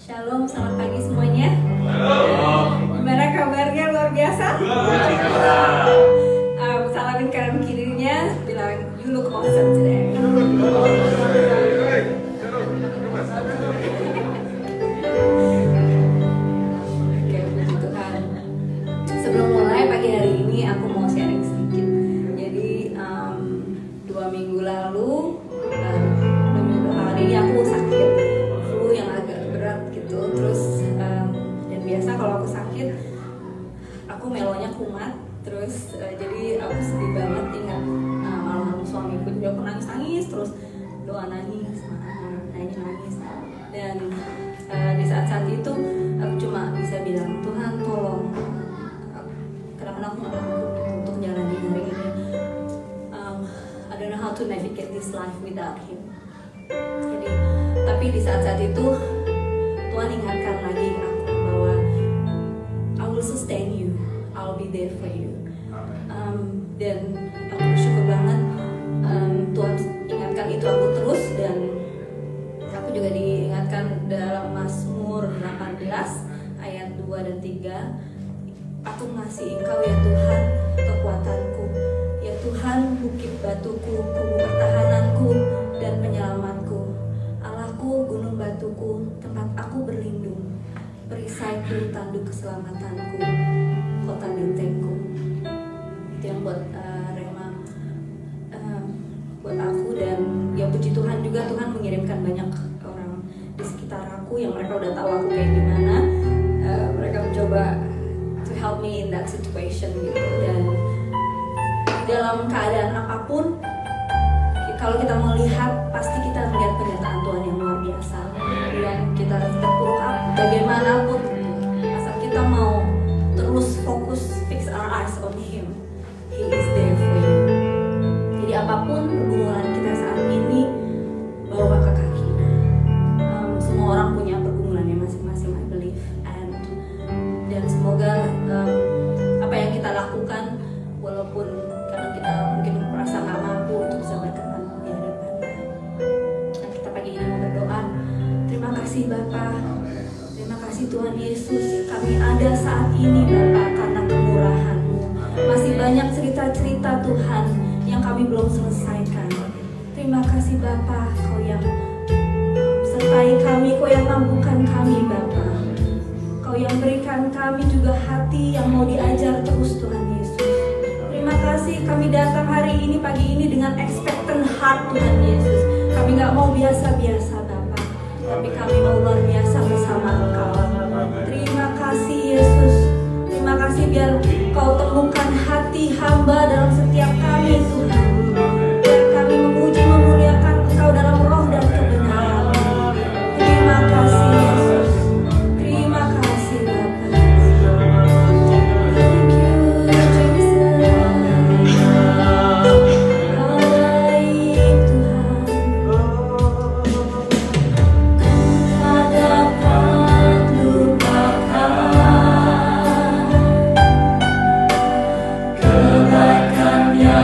Shalom, selamat pagi semuanya. Gimana kabarnya, luar biasa? Salamin kanan kirinya, bilang you look awesome today. Oke, puji Tuhan. Sebelum mulai pagi hari ini aku mau sharing sedikit. Jadi 2 minggu lalu, 2 minggu hari aku sakit flu yang agak berat gitu. Terus dan biasa kalau aku sakit aku melonya kumat. Terus jadi aku sedih banget ingat malam suamiku juga aku nangis terus doa nangis dan di saat itu aku cuma bisa bilang Tuhan tolong, kadang-kadang aku nggak mampu untuk jalani hari ini. I don't know how to navigate this life without Him. Jadi tapi di saat itu Tuhan ingatkan lagi aku bahwa I will sustain you, I'll be there for you. Dan aku bersyukur banget Tuhan ingatkan itu aku terus, dan aku juga diingatkan dalam Mazmur 18 ayat 2 dan 3. Aku ngasih Engkau ya Tuhan kekuatanku, ya Tuhan bukit batuku, kubu pertahananku dan penyelamatku, Allahku gunung batuku, tempat aku berlindung, perisaiku tanduk keselamatanku, kota bentengku. Itu yang buat Rema, buat aku. Dan ya puji Tuhan juga Tuhan mengirimkan banyak orang di sekitar aku yang mereka udah tahu aku kayak gimana. Mereka mencoba to help me in that situation gitu. Dan di dalam keadaan apapun, kalau kita melihat pasti kita melihat penyertaan Tuhan yang luar biasa. Dan kita terpuruk bagaimanapun, asal kita mau terus fokus fix our eyes on Him, He is there for you. Jadi apapun pergumulan kita saat ini, bawa ke kaki. Semua orang punya pergumulannya masing-masing, I believe. Dan semoga apa yang kita lakukan, walaupun kadang kita mungkin merasa nggak mampu untuk bisa berkenan di hadapan. Nah, kita pagi ini mau berdoa. Terima kasih Bapa, terima kasih Tuhan Yesus. Kami ada saat ini Bapa karena kemurahan-Mu. Masih banyak cerita-cerita Tuhan yang kami belum selesaikan. Terima kasih Bapa, Kau yang sertai kami, Kau yang mampukan kami Bapa. Kau yang berikan kami juga hati yang mau diajar terus Tuhan Yesus. Terima kasih kami datang hari ini, pagi ini dengan expectant heart Tuhan Yesus. Kami gak mau biasa-biasa Bapa, tapi kami mau luar biasa bersama Engkau. Terima kasih Yesus. Terima kasih biar Kau temukan hati hamba dalam setiap kami Tuhan. Biar kami memuji memuliakan Engkau dalam roh dan kebenaran. Terima kasih Yesus. Terima kasih Bapa. Thank you Jesus. Kau baik Tuhan. Kau tak dapat lupakan kebaikan yang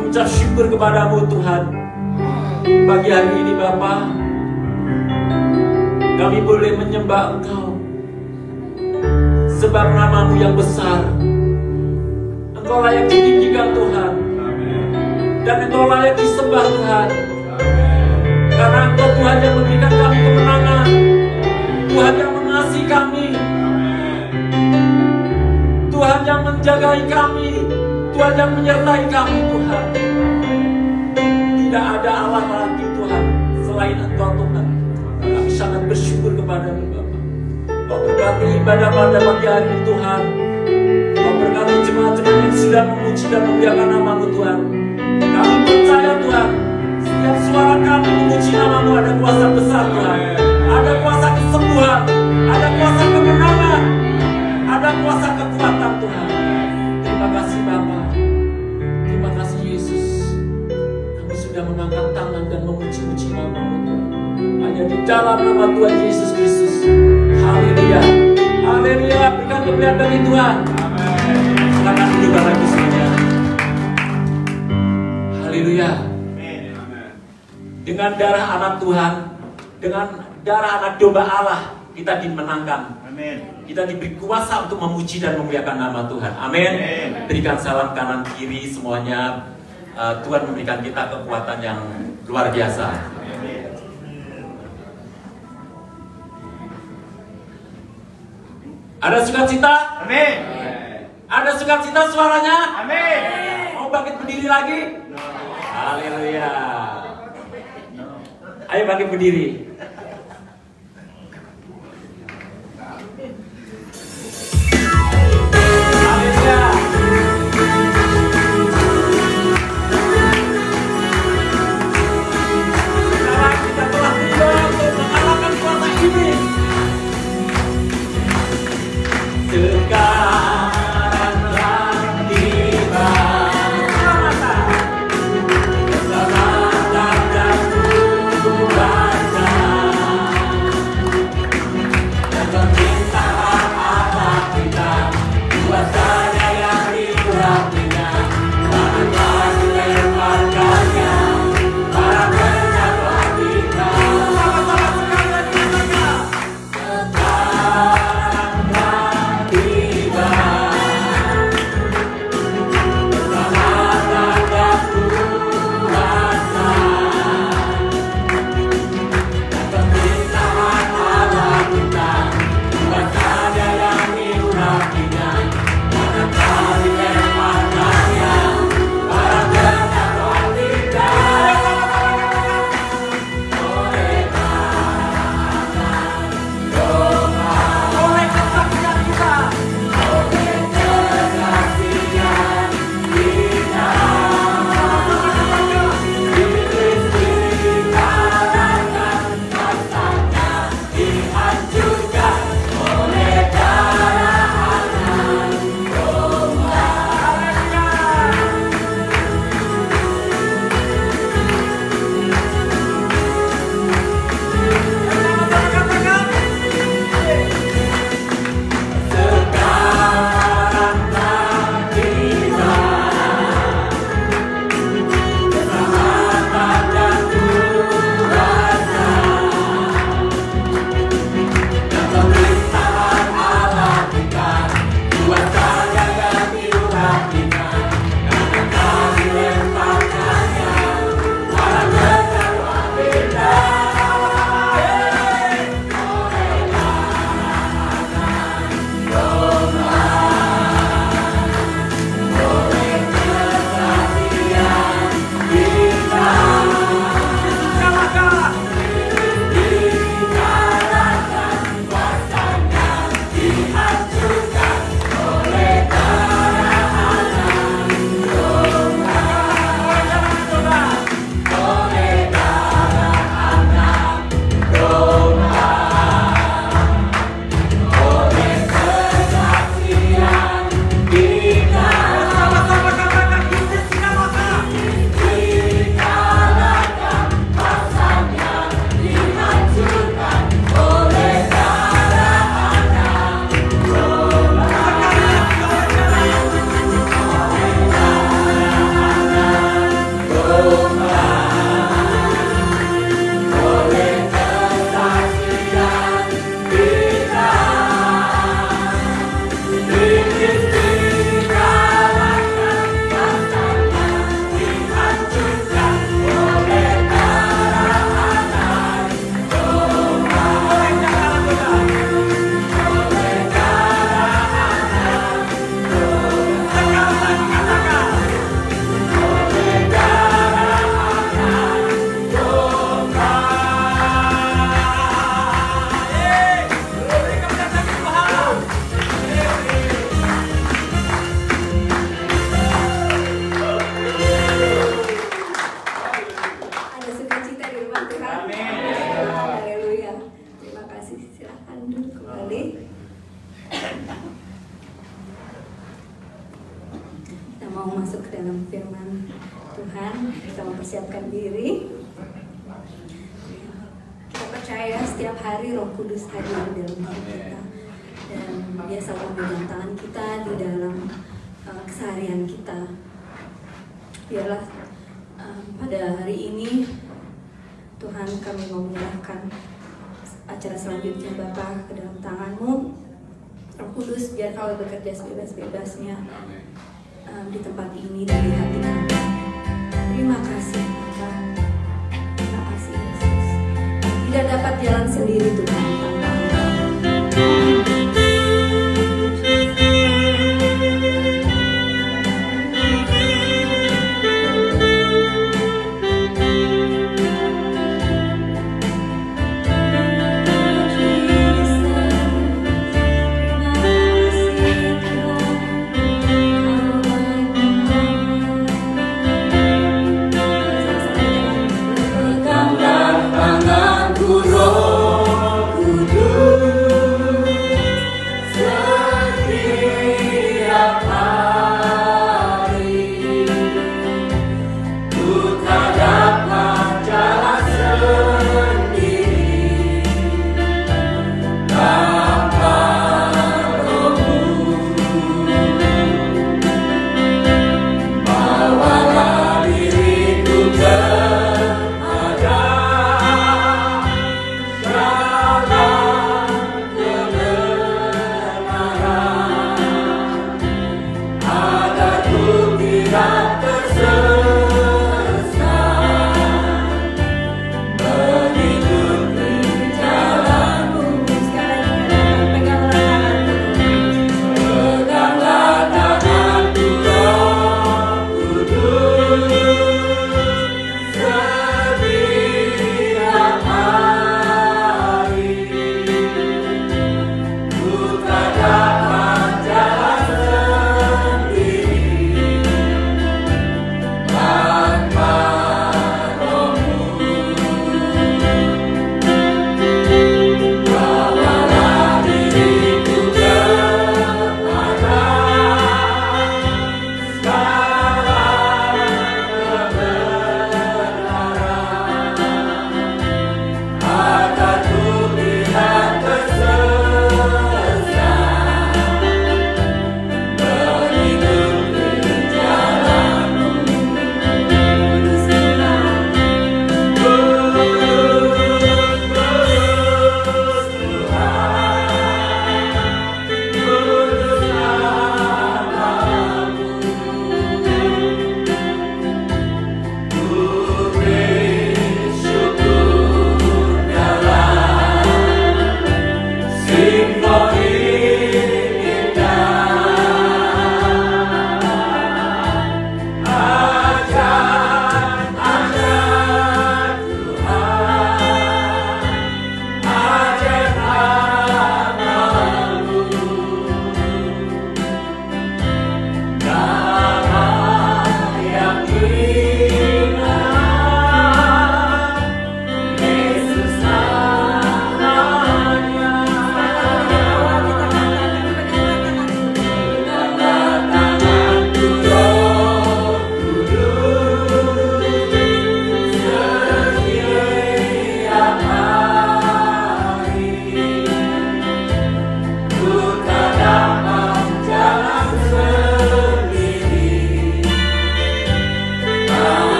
mengucap syukur kepadamu Tuhan. Pagi hari ini Bapa, kami boleh menyembah Engkau sebab nama-Mu yang besar. Engkau layak ditinggikan Tuhan, dan Engkau layak disembah Tuhan. Karena Engkau Tuhan yang memberikan kami kemenangan, Tuhan yang mengasihi kami, Tuhan yang menjagai kami, Tuhan yang menyertai kami Tuhan. Tidak ada Allah lagi Tuhan selain Engkau Tuhan. Kami sangat bersyukur kepada-Mu Bapa. Kau berkati ibadah pada pagi hari ini Tuhan. Kau berkati jemaat-jemaat yang sudah memuji dan memuliakan nama-Mu Tuhan. Kami percaya Tuhan, setiap suara kami memuji nama-Mu ada kuasa besar Tuhan. Ada kuasa kesembuhan, ada kuasa kemenangan, ada kuasa kekuatan Tuhan. Terima kasih Bapa. Terima kasih Yesus. Kami sudah mengangkat tangan dan memuji-muji nama-Mu Tuhan. Hanya di dalam nama Tuhan Yesus Kristus. Haleluya. Haleluya. Berikan kemuliaan bagi Tuhan. Silakan duduk Bapak Ibu semuanya. Haleluya. Dengan darah anak Tuhan, dengan darah anak domba Allah, kita dimenangkan. Amin. Kita diberi kuasa untuk memuji dan memuliakan nama Tuhan. Amin. Berikan salam kanan kiri semuanya. Tuhan memberikan kita kekuatan yang luar biasa. Ada sukacita? Amin. Ada sukacita suaranya? Amin. Mau bangkit berdiri lagi? Haleluya. Ayo bangkit berdiri. Haleluya. Sekarang kita telah tiba untuk mengalahkan kuasa iblis. Sekarang telah tiba keselamatan dan kuasa. firman Tuhan, kita mempersiapkan diri. Kita percaya setiap hari Roh Kudus hadir di dalam hidup kita, dan Dia selalu memegang tangan kita di dalam keseharian kita. Biarlah pada hari ini Tuhan, kami mau menyerahkan acara selanjutnya Bapa ke dalam tangan-Mu. Roh Kudus, biar Kau bekerja sebebas-bebasnya di tempat ini dan di hati kami. Terima kasih Bapa, terima kasih Yesus. Tidak dapat jalan sendiri Tuhan tanpa Engkau. Tanganku, Rohku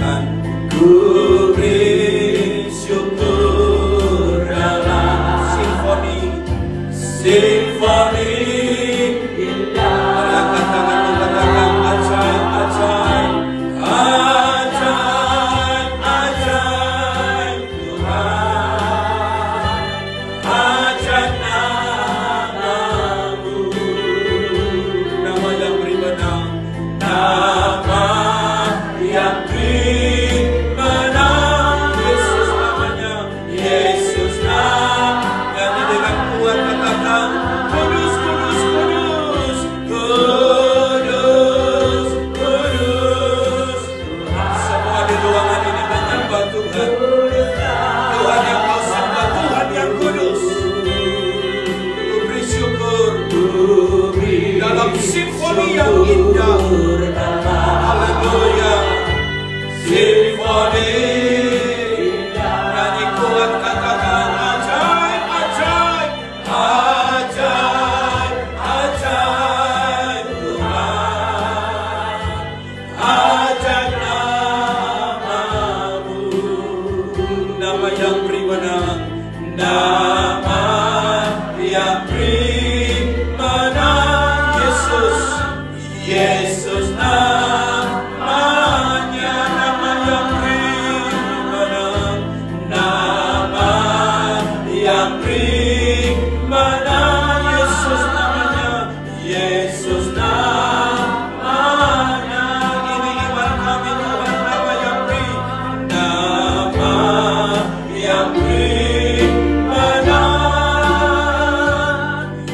Tuhan. Ku beri syukur dalam simfoni indah. Angkat tanganmu, katakan ajaib, ajaib, ajaib, ajaib Tuhan, ajaib namamu, nama yang beri menang, nama yang beri menang, Yesus namanya, Yesus namanya. Nyanyi dengan kuat, katakan kudus, kudus, kudus, kudus, kudus. Semua di ruangan ini menyembah Tuhan. Tuhan yang kau sembah, Tuhan yang kudus. Ku beri syukur dalam simfoni yang indah. Haleluya. Simfoni indah. Nyanyi kuat, katakan ajaib, ajaib, ajaib, ajaib Tuhan, ajaib namamu, nama yang beri menang, nama yang beri menang, Yesus, Yesus namanya, nama yang beri menang, nama yang beri menang, Yesus namanya, Yesus namanya. Ini iman kami Tuhan, nama yang beri, nama yang beri menang,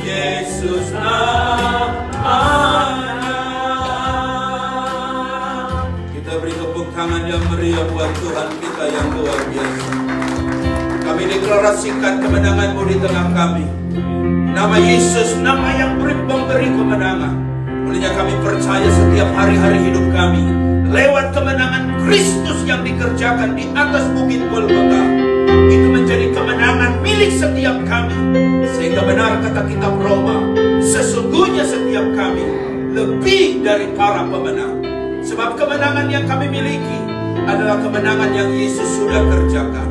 Yesus namanya. Kita beri tepuk tangan yang meriah buat Tuhan kita yang luar biasa. Kami deklarasikan kemenangan-Mu di tengah kami. Nama Yesus, nama yang memberi kemenangan. Olehnya kami percaya setiap hari-hari hidup kami lewat kemenangan Kristus yang dikerjakan di atas bukit Golgota, itu menjadi kemenangan milik setiap kami. Sehingga benar kata kitab Roma, sesungguhnya setiap kami lebih dari para pemenang. Sebab kemenangan yang kami miliki adalah kemenangan yang Yesus sudah kerjakan.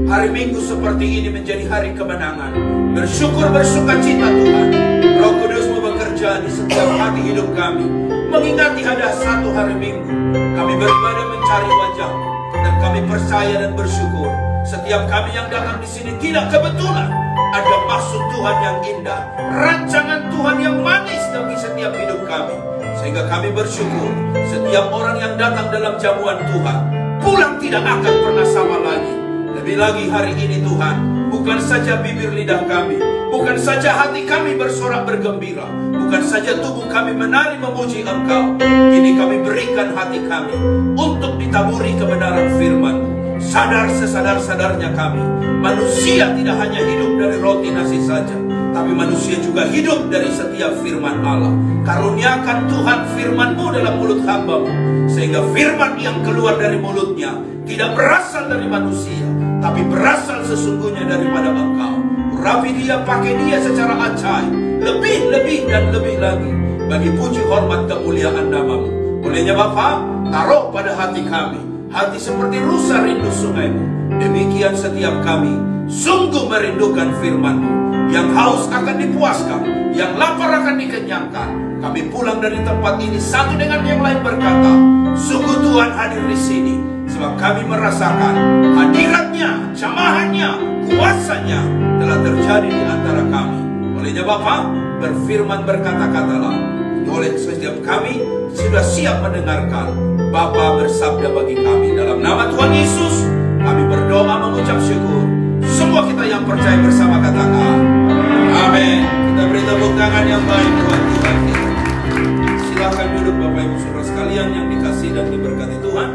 Hari Minggu seperti ini menjadi hari kemenangan. Bersyukur, bersuka cita Tuhan. Roh Kudus-Mu bekerja di setiap hati hidup kami. Mengingati ada satu hari Minggu kami beribadah mencari wajah-Mu, dan kami percaya dan bersyukur setiap kami yang datang di sini tidak kebetulan. Ada maksud Tuhan yang indah, rancangan Tuhan yang manis bagi setiap hidup kami. Sehingga kami bersyukur setiap orang yang datang dalam jamuan Tuhan pulang tidak akan pernah sama lagi. Lebih lagi hari ini Tuhan, bukan saja bibir lidah kami, bukan saja hati kami bersorak bergembira, bukan saja tubuh kami menari memuji Engkau. Kini kami berikan hati kami untuk ditaburi kebenaran firman-Mu. Sadar sesadar-sadarnya kami, manusia tidak hanya hidup dari roti nasi saja, tapi manusia juga hidup dari setiap firman Allah. Karuniakan Tuhan firman-Mu dalam mulut hamba-Mu, sehingga firman yang keluar dari mulutnya tidak berasal dari manusia, tapi berasal sesungguhnya daripada Engkau. Urapi dia, pakai dia secara ajaib, lebih dan lebih lagi, bagi puji hormat kemuliaan nama-Mu. Olehnya Bapa, taruh pada hati kami hati seperti rusa rindu sungai-Mu. Demikian setiap kami sungguh merindukan firman-Mu. Yang haus akan dipuaskan, yang lapar akan dikenyangkan. Kami pulang dari tempat ini satu dengan yang lain berkata, sungguh Tuhan hadir di sini. Sebab kami merasakan hadiratnya, jamahannya, kuasanya telah terjadi di antara kami. Olehnya Bapa, berfirman berkata-katalah. Oleh setiap kami sudah siap mendengarkan. Bapa bersabda bagi kami. Dalam nama Tuhan Yesus kami berdoa mengucap syukur. Semua kita yang percaya bersama katakan amin. Kita beri tepuk tangan yang baik buat Tuhan kita. Silakan duduk Bapak Ibu Saudara sekalian yang dikasihi dan diberkati Tuhan.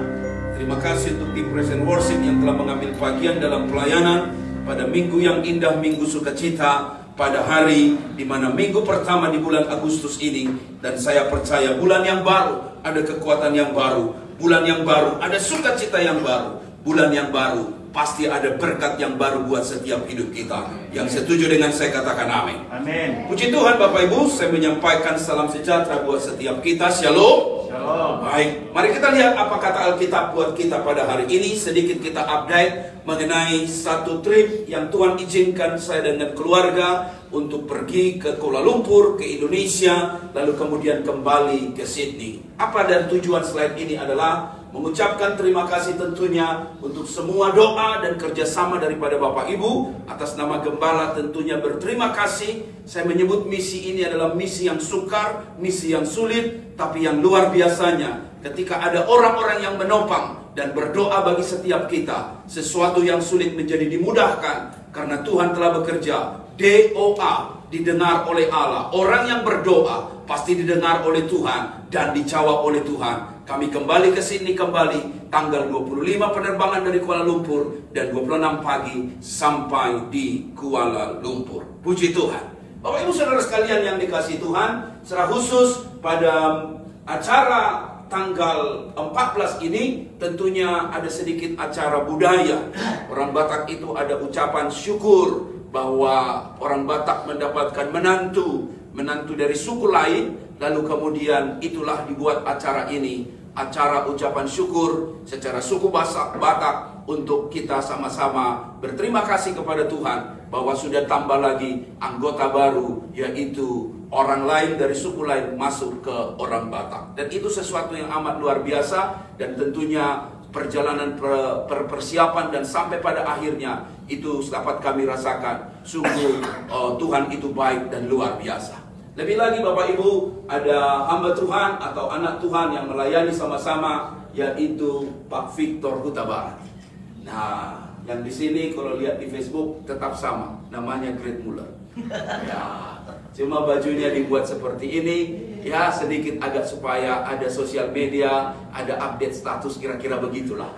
Terima kasih untuk tim Praise and Worship yang telah mengambil bagian dalam pelayanan pada minggu yang indah, Minggu Sukacita, pada hari di mana minggu pertama di bulan Agustus ini. Dan saya percaya bulan yang baru ada kekuatan yang baru, bulan yang baru ada sukacita yang baru, bulan yang baru pasti ada berkat yang baru buat setiap hidup kita. Yang setuju dengan saya katakan amin. Amin. Puji Tuhan Bapak Ibu, saya menyampaikan salam sejahtera buat setiap kita. Shalom. Baik, mari kita lihat apa kata Alkitab buat kita pada hari ini. Sedikit kita update mengenai satu trip yang Tuhan izinkan saya dengan keluarga untuk pergi ke Kuala Lumpur, ke Indonesia, lalu kemudian kembali ke Sydney. Apa dan tujuan slide ini adalah mengucapkan terima kasih tentunya untuk semua doa dan kerjasama daripada Bapak Ibu. Atas nama Gembala tentunya berterima kasih. Saya menyebut misi ini adalah misi yang sukar, misi yang sulit, tapi yang luar biasanya ketika ada orang-orang yang menopang dan berdoa bagi setiap kita, sesuatu yang sulit menjadi dimudahkan karena Tuhan telah bekerja. DOA didengar oleh Allah. Orang yang berdoa pasti didengar oleh Tuhan dan dijawab oleh Tuhan. Kami kembali ke sini kembali tanggal 25 penerbangan dari Kuala Lumpur dan 26 pagi sampai di Kuala Lumpur. Puji Tuhan. Bapak Ibu Saudara sekalian yang dikasihi Tuhan, secara khusus pada acara tanggal 14 ini tentunya ada sedikit acara budaya. Orang Batak itu ada ucapan syukur bahwa orang Batak mendapatkan menantu dari suku lain, lalu kemudian itulah dibuat acara ini, acara ucapan syukur secara suku Batak untuk kita sama-sama berterima kasih kepada Tuhan bahwa sudah tambah lagi anggota baru, yaitu orang lain dari suku lain masuk ke orang Batak. Dan itu sesuatu yang amat luar biasa, dan tentunya perjalanan persiapan dan sampai pada akhirnya itu dapat kami rasakan sungguh Tuhan itu baik dan luar biasa. Lebih lagi Bapak Ibu, ada hamba Tuhan atau anak Tuhan yang melayani sama-sama, yaitu Pak Victor Huta Barat. Nah, yang di sini kalau lihat di Facebook tetap sama, namanya Great Muller. Ya, cuma bajunya dibuat seperti ini, ya sedikit agak supaya ada sosial media, ada update status, kira-kira begitulah.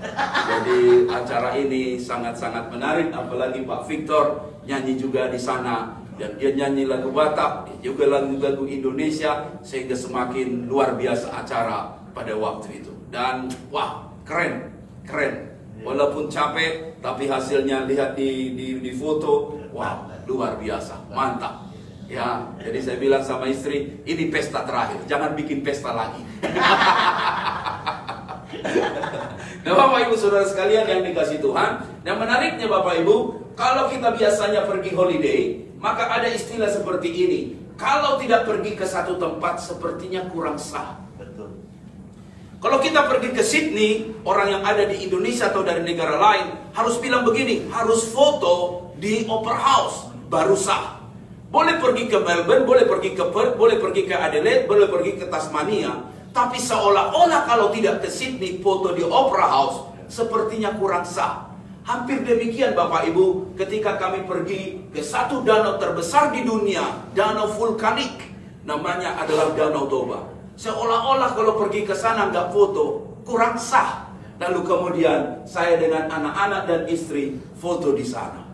Jadi acara ini sangat-sangat menarik, apalagi Pak Victor nyanyi juga di sana. Dan dia nyanyi lagu Batak, juga lagu-lagu Indonesia, sehingga semakin luar biasa acara pada waktu itu. Dan wah, keren. Walaupun capek, tapi hasilnya lihat di foto, wah, luar biasa, mantap. Ya, jadi saya bilang sama istri, ini pesta terakhir, jangan bikin pesta lagi. Nah, Bapak Ibu Saudara sekalian yang dikasihi Tuhan, yang menariknya Bapak Ibu, kalau kita biasanya pergi holiday, maka ada istilah seperti ini. Kalau tidak pergi ke satu tempat, sepertinya kurang sah. Betul. Kalau kita pergi ke Sydney, orang yang ada di Indonesia atau dari negara lain harus bilang begini, harus foto di Opera House, baru sah. Boleh pergi ke Melbourne, boleh pergi ke Perth, boleh pergi ke Adelaide, boleh pergi ke Tasmania. Tapi seolah-olah kalau tidak ke Sydney, foto di Opera House, sepertinya kurang sah. Hampir demikian Bapak Ibu ketika kami pergi ke satu danau terbesar di dunia, danau vulkanik, namanya adalah Danau Toba. Seolah-olah kalau pergi ke sana nggak foto, kurang sah. Lalu kemudian saya dengan anak-anak dan istri foto di sana.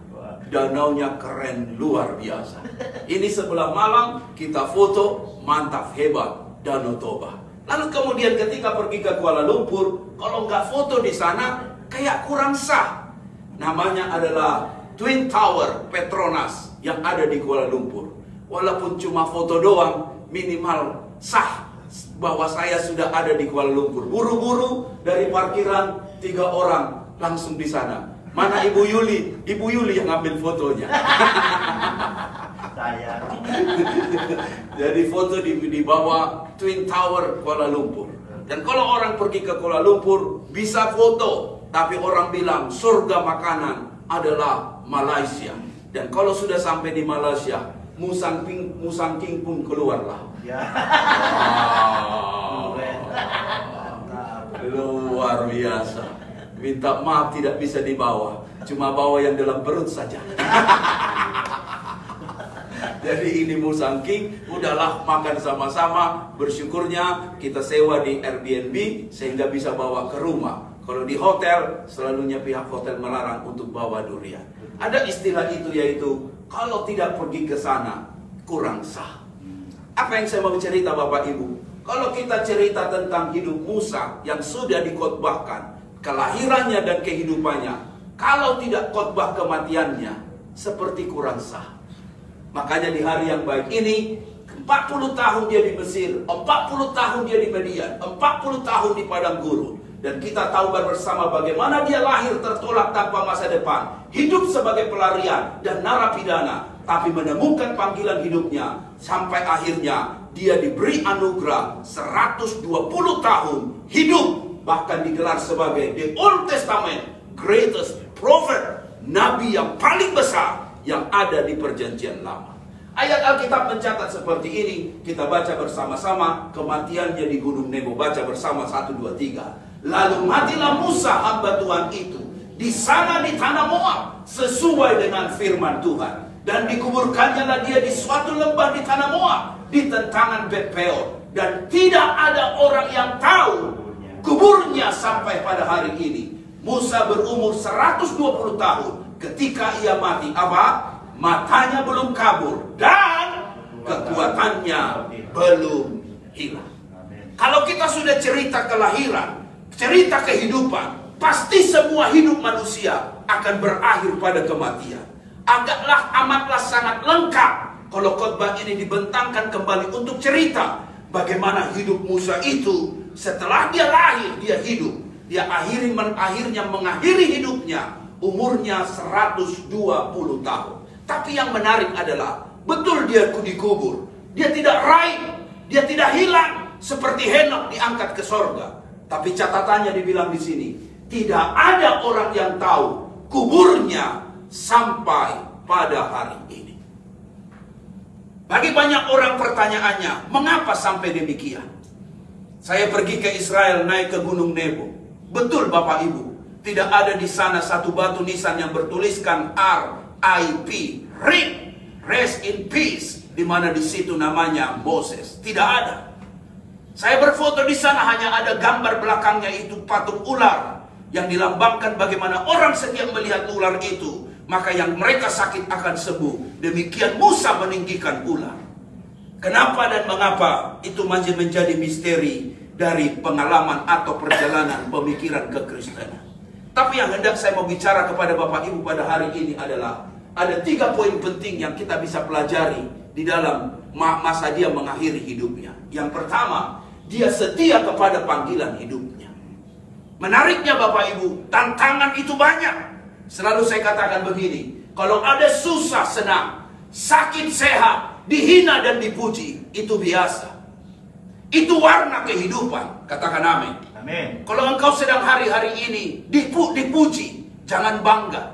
Danaunya keren, luar biasa. Ini sebelah Malang, kita foto, mantap, hebat, Danau Toba. Lalu kemudian ketika pergi ke Kuala Lumpur, kalau nggak foto di sana, kayak kurang sah. Namanya adalah Twin Tower Petronas yang ada di Kuala Lumpur. Walaupun cuma foto doang, minimal sah bahwa saya sudah ada di Kuala Lumpur. Buru-buru dari parkiran 3 orang langsung di sana. Mana Ibu Yuli? Ibu Yuli yang ambil fotonya. Saya. Jadi foto di bawah Twin Tower Kuala Lumpur. Dan kalau orang pergi ke Kuala Lumpur bisa foto, tapi orang bilang surga makanan adalah Malaysia. Dan kalau sudah sampai di Malaysia, Musang King pun keluarlah. Ya. Luar biasa. Minta maaf tidak bisa dibawa, cuma bawa yang dalam perut saja. Jadi ini Musang King, udahlah makan sama-sama. Bersyukurnya kita sewa di Airbnb sehingga bisa bawa ke rumah. Kalau di hotel, selalunya pihak hotel melarang untuk bawa durian. Ada istilah itu, yaitu kalau tidak pergi ke sana, kurang sah. Apa yang saya mau cerita Bapak Ibu? Kalau kita cerita tentang hidup Musa yang sudah dikhotbahkan, kelahirannya dan kehidupannya, kalau tidak khotbah kematiannya, seperti kurang sah. Makanya di hari yang baik ini, 40 tahun dia di Mesir, 40 tahun dia di Median, 40 tahun di padang gurun. Dan kita tahu bersama bagaimana dia lahir tertolak tanpa masa depan, hidup sebagai pelarian dan narapidana, tapi menemukan panggilan hidupnya sampai akhirnya dia diberi anugerah 120 tahun hidup, bahkan digelar sebagai the Old Testament greatest prophet, nabi yang paling besar yang ada di perjanjian lama. Ayat Alkitab mencatat seperti ini, kita baca bersama-sama. Kematiannya di Gunung Nebo, baca bersama 1, 2, 3. Lalu matilah Musa hamba Tuhan itu di sana di tanah Moab sesuai dengan firman Tuhan, dan dikuburkannya lah dia di suatu lembah di tanah Moab di tentangan Bet Peor, dan tidak ada orang yang tahu kuburnya sampai pada hari ini. Musa berumur 120 tahun ketika ia mati. Apa? Matanya belum kabur dan kekuatannya belum hilang. Kalau kita sudah cerita kelahiran, cerita kehidupan, pasti semua hidup manusia akan berakhir pada kematian. Amatlah sangat lengkap kalau khotbah ini dibentangkan kembali untuk cerita bagaimana hidup Musa itu setelah dia lahir, dia hidup. Dia akhirnya mengakhiri hidupnya umurnya 120 tahun. Tapi yang menarik adalah betul dia dikubur. Dia tidak raib, dia tidak hilang seperti Henok diangkat ke sorga. Tapi catatannya dibilang di sini, tidak ada orang yang tahu kuburnya sampai pada hari ini. Bagi banyak orang pertanyaannya, mengapa sampai demikian? Saya pergi ke Israel, naik ke Gunung Nebo. Betul Bapak Ibu, tidak ada di sana satu batu nisan yang bertuliskan RIP, RIP, Rest in Peace, di mana di situ namanya Moses. Tidak ada. Saya berfoto di sana, hanya ada gambar belakangnya itu patung ular yang dilambangkan bagaimana orang setiap melihat ular itu, maka yang mereka sakit akan sembuh. Demikian Musa meninggikan ular. Kenapa dan mengapa? Itu masih menjadi misteri dari pengalaman atau perjalanan pemikiran kekristenan. Tapi yang hendak saya mau bicara kepada Bapak Ibu pada hari ini adalah ada 3 poin penting yang kita bisa pelajari di dalam masa dia mengakhiri hidupnya. Yang pertama, dia setia kepada panggilan hidupnya. Menariknya Bapak Ibu, tantangan itu banyak. Selalu saya katakan begini, kalau ada susah senang, sakit sehat, dihina dan dipuji, itu biasa. Itu warna kehidupan. Katakan amin. Amin. Kalau engkau sedang hari-hari ini dipuji, jangan bangga.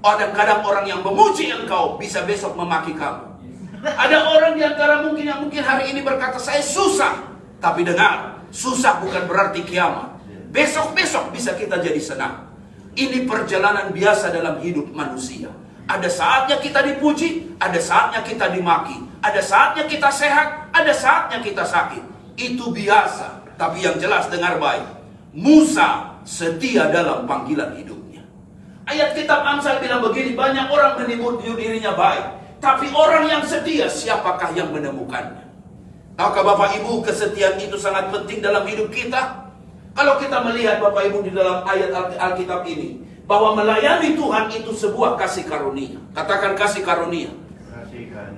Kadang-kadang orang yang memuji engkau bisa besok memaki kamu. Ada orang di antara yang mungkin hari ini berkata, saya susah. Tapi dengar, susah bukan berarti kiamat. Besok-besok bisa kita jadi senang. Ini perjalanan biasa dalam hidup manusia. Ada saatnya kita dipuji, ada saatnya kita dimaki. Ada saatnya kita sehat, ada saatnya kita sakit. Itu biasa. Tapi yang jelas dengar baik, Musa setia dalam panggilan hidupnya. Ayat kitab Amsal bilang begini, banyak orang menyebut dirinya baik, tapi orang yang setia siapakah yang menemukannya? Tahukah Bapak Ibu, kesetiaan itu sangat penting dalam hidup kita. Kalau kita melihat Bapak Ibu di dalam ayat Alkitab ini, bahwa melayani Tuhan itu sebuah kasih karunia. Katakan kasih karunia.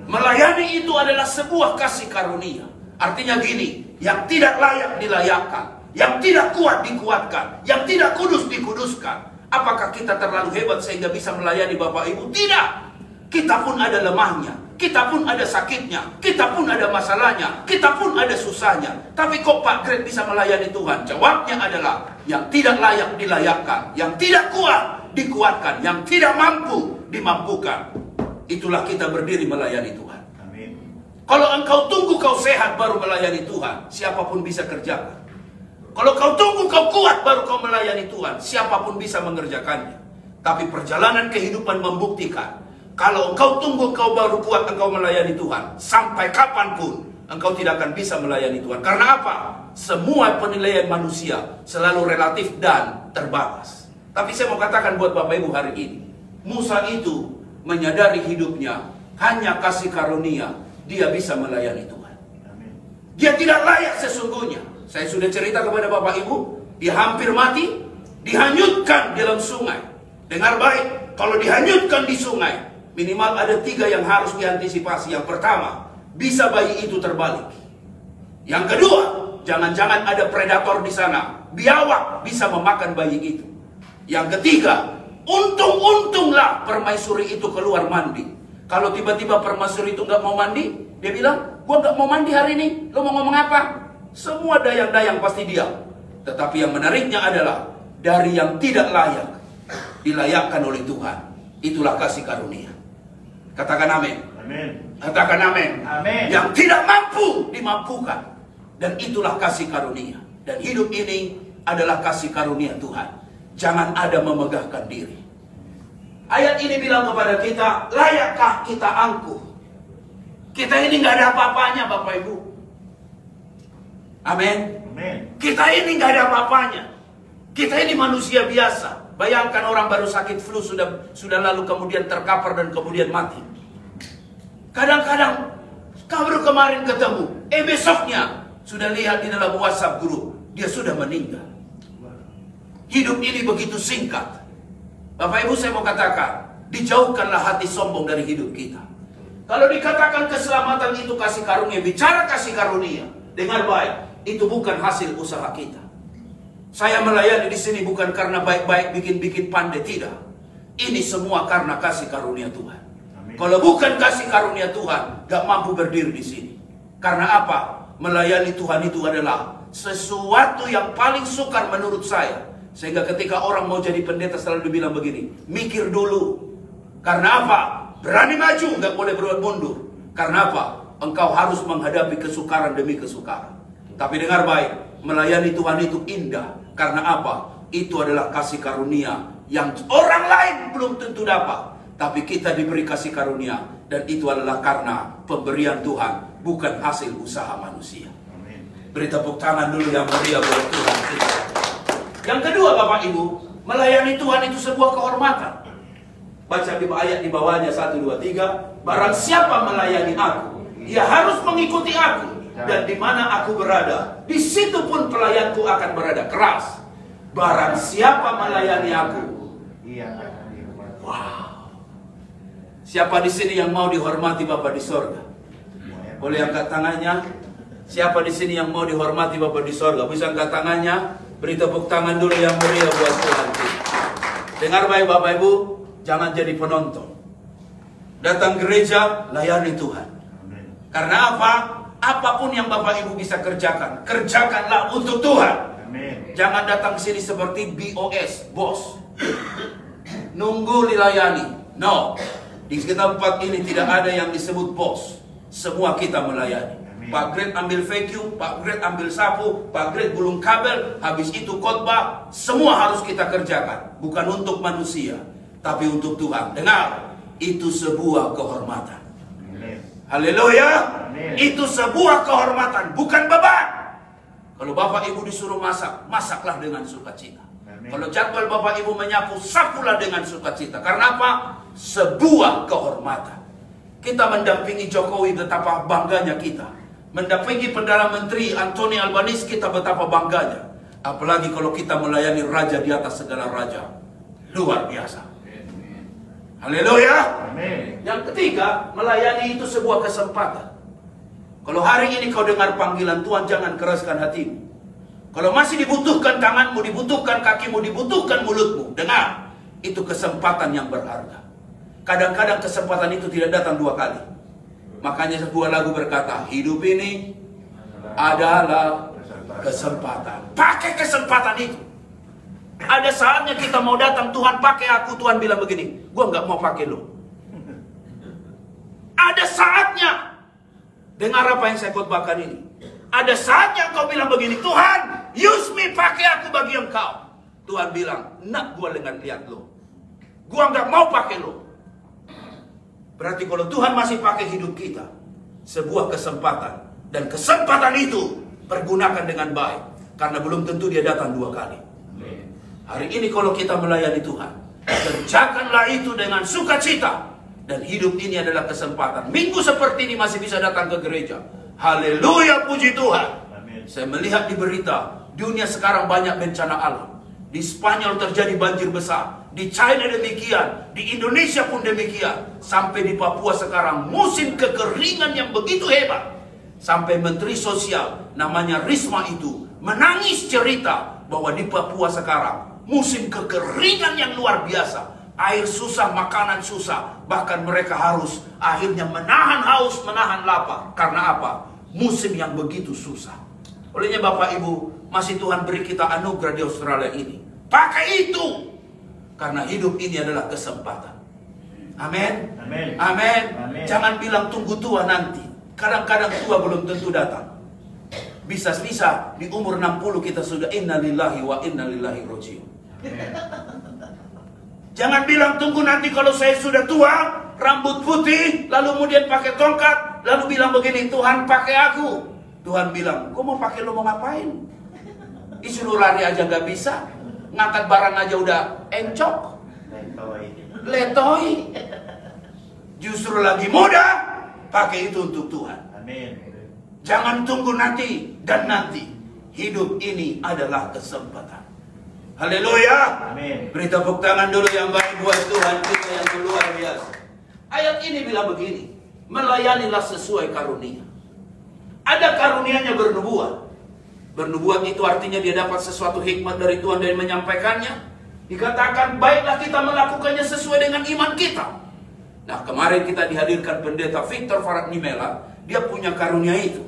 Melayani itu adalah sebuah kasih karunia. Artinya gini, yang tidak layak dilayakkan, yang tidak kuat dikuatkan, yang tidak kudus dikuduskan. Apakah kita terlalu hebat sehingga bisa melayani Bapak Ibu? Tidak. Kita pun ada lemahnya, kita pun ada sakitnya, kita pun ada masalahnya, kita pun ada susahnya. Tapi kok Pak Greg bisa melayani Tuhan? Jawabnya adalah yang tidak layak dilayakkan, yang tidak kuat dikuatkan, yang tidak mampu dimampukan. Itulah kita berdiri melayani Tuhan. Amin. Kalau engkau tunggu kau sehat baru melayani Tuhan, siapapun bisa kerjakan. Kalau kau tunggu kau kuat baru kau melayani Tuhan, siapapun bisa mengerjakannya. Tapi perjalanan kehidupan membuktikan, kalau engkau tunggu kau baru kuat engkau melayani Tuhan, sampai kapanpun engkau tidak akan bisa melayani Tuhan. Karena apa? Semua penilaian manusia selalu relatif dan terbatas. Tapi saya mau katakan buat Bapak Ibu hari ini, Musa itu menyadari hidupnya hanya kasih karunia, dia bisa melayani Tuhan. Dia tidak layak sesungguhnya. Saya sudah cerita kepada Bapak Ibu, dia hampir mati, dihanyutkan dalam sungai. Dengar baik, kalau dihanyutkan di sungai, minimal ada 3 yang harus diantisipasi. Yang pertama, bisa bayi itu terbalik. Yang kedua, jangan-jangan ada predator di sana, biawak bisa memakan bayi itu. Yang ketiga, untung-untunglah permaisuri itu keluar mandi. Kalau tiba-tiba permaisuri itu nggak mau mandi, dia bilang, gua nggak mau mandi hari ini, lo mau ngomong apa? Semua dayang-dayang pasti diam. Tetapi yang menariknya adalah, dari yang tidak layak, dilayakkan oleh Tuhan. Itulah kasih karunia. Katakan amin. Amin. Katakan amin. Amin. Yang tidak mampu, dimampukan. Dan itulah kasih karunia. Dan hidup ini adalah kasih karunia Tuhan. Jangan ada memegahkan diri. Ayat ini bilang kepada kita, layakkah kita angkuh? Kita ini nggak ada apa-apanya, Bapak Ibu. Amin. Amin. Kita ini nggak ada apa-apanya. Kita ini manusia biasa. Bayangkan orang baru sakit flu sudah lalu kemudian terkapar dan kemudian mati. Kadang-kadang baru kemarin ketemu, besoknya sudah lihat di dalam WhatsApp grup, dia sudah meninggal. Hidup ini begitu singkat. Bapak Ibu, saya mau katakan, dijauhkanlah hati sombong dari hidup kita. Kalau dikatakan keselamatan itu kasih karunia, bicara kasih karunia, dengar baik, itu bukan hasil usaha kita. Saya melayani di sini bukan karena baik-baik bikin-bikin pandai, tidak. Ini semua karena kasih karunia Tuhan. Amin. Kalau bukan kasih karunia Tuhan, gak mampu berdiri di sini. Karena apa? Melayani Tuhan itu adalah sesuatu yang paling sukar menurut saya. Sehingga ketika orang mau jadi pendeta selalu dibilang begini, mikir dulu. Karena apa? Berani maju, gak boleh berbuat mundur. Karena apa? Engkau harus menghadapi kesukaran demi kesukaran. Tapi dengar baik, melayani Tuhan itu indah. Karena apa? Itu adalah kasih karunia yang orang lain belum tentu dapat. Tapi kita diberi kasih karunia. Dan itu adalah karena pemberian Tuhan, bukan hasil usaha manusia. Amin. Beri tepuk tangan dulu yang meriah buat Tuhan kita. Yang kedua, Bapak Ibu, melayani Tuhan itu sebuah kehormatan. Baca di ayat di bawahnya 1, 2, 3. Barang siapa melayani aku, ia harus mengikuti aku. Dan di mana aku berada, di situ pun pelayanku akan berada. Keras. Barang siapa melayani aku. Ia akan dihormati. Wow. Siapa di sini yang mau dihormati Bapa di sorga? Boleh angkat tangannya. Siapa di sini yang mau dihormati Bapa di sorga? Bisa angkat tangannya. Beri tepuk tangan dulu yang meriah buat Tuhan kita. Dengar baik Bapak Ibu, jangan jadi penonton. Datang gereja, layani Tuhan. Amin. Karena apa? Apapun yang Bapak Ibu bisa kerjakan, kerjakanlah untuk Tuhan. Amin. Jangan datang sini seperti BOS, bos. Nunggu dilayani. No. Di tempat ini tidak ada yang disebut bos. Semua kita melayani. Amin. Pak Greg ambil vacuum, Pak Greg ambil sapu, Pak Greg gulung kabel, habis itu khotbah. Semua harus kita kerjakan. Bukan untuk manusia, tapi untuk Tuhan. Dengar, itu sebuah kehormatan. Amin. Haleluya. Amin. Itu sebuah kehormatan, bukan beban. Kalau Bapak Ibu disuruh masak, masaklah dengan sukacita. Amin. Kalau jadwal Bapak Ibu menyapu, sapulah dengan sukacita. Karena apa? Sebuah kehormatan. Kita mendampingi Jokowi, betapa bangganya kita. Mendampingi Perdana Menteri Anthony Albanese, kita betapa bangganya. Apalagi kalau kita melayani raja di atas segala raja. Luar biasa. Haleluya. Amin. Yang ketiga, melayani itu sebuah kesempatan. Kalau hari ini kau dengar panggilan Tuhan, jangan keraskan hatimu. Kalau masih dibutuhkan tanganmu, dibutuhkan kakimu, dibutuhkan mulutmu, dengar, itu kesempatan yang berharga. Kadang-kadang kesempatan itu tidak datang 2 kali. Makanya sebuah lagu berkata, hidup ini adalah kesempatan. Pakai kesempatan itu. Ada saatnya kita mau datang, Tuhan pakai aku. Tuhan bilang begini, gua nggak mau pakai lo. Ada saatnya. Dengar apa yang saya khotbahkan ini. Ada saatnya engkau bilang begini, Tuhan, use me, pakai aku bagi engkau. Tuhan bilang, nak gua dengan lihat lo. Gua nggak mau pakai lo. Berarti kalau Tuhan masih pakai hidup kita, sebuah kesempatan. Dan kesempatan itu pergunakan dengan baik. Karena belum tentu dia datang 2 kali. Hari ini kalau kita melayani Tuhan, kerjakanlah itu dengan sukacita. Dan hidup ini adalah kesempatan. Minggu seperti ini masih bisa datang ke gereja. Haleluya, puji Tuhan. Amin. Saya melihat di berita, dunia sekarang banyak bencana alam. Di Spanyol terjadi banjir besar. di China demikian, di Indonesia pun demikian. Sampai di Papua sekarang musim kekeringan yang begitu hebat. Sampai Menteri Sosial namanya Risma itu menangis cerita bahwa di Papua sekarang musim kekeringan yang luar biasa. Air susah, makanan susah. Bahkan mereka harus akhirnya menahan haus, menahan lapar. Karena apa? Musim yang begitu susah. Olehnya Bapak Ibu, masih Tuhan beri kita anugerah di Australia ini. Pakai itu. Karena hidup ini adalah kesempatan. Amin. Amin. Amin. Amin. Jangan bilang tunggu tua nanti. Kadang-kadang tua belum tentu datang. Bisa-bisa di umur 60 kita sudah innalillahi wa innalillahi rojiun. Jangan bilang tunggu nanti kalau saya sudah tua, rambut putih, lalu kemudian pakai tongkat, lalu bilang begini, Tuhan pakai aku. Tuhan bilang, kok mau pakai lo mau ngapain? Disuruh lari aja gak bisa, ngangkat barang aja udah encok, letoy. Justru lagi muda, pakai itu untuk Tuhan. Amin. Jangan tunggu nanti dan nanti. Hidup ini adalah kesempatan. Haleluya. Amin. Beri tepuk tangan dulu yang baik buat Tuhan kita yang luar biasa. Ayat ini bilang begini, melayanilah sesuai karunia. Ada karunianya bernubuat. Bernubuat itu artinya dia dapat sesuatu hikmat dari Tuhan dan menyampaikannya. Dikatakan baiklah kita melakukannya sesuai dengan iman kita. Nah, kemarin kita dihadirkan pendeta Victor Faradnimela, dia punya karunia itu.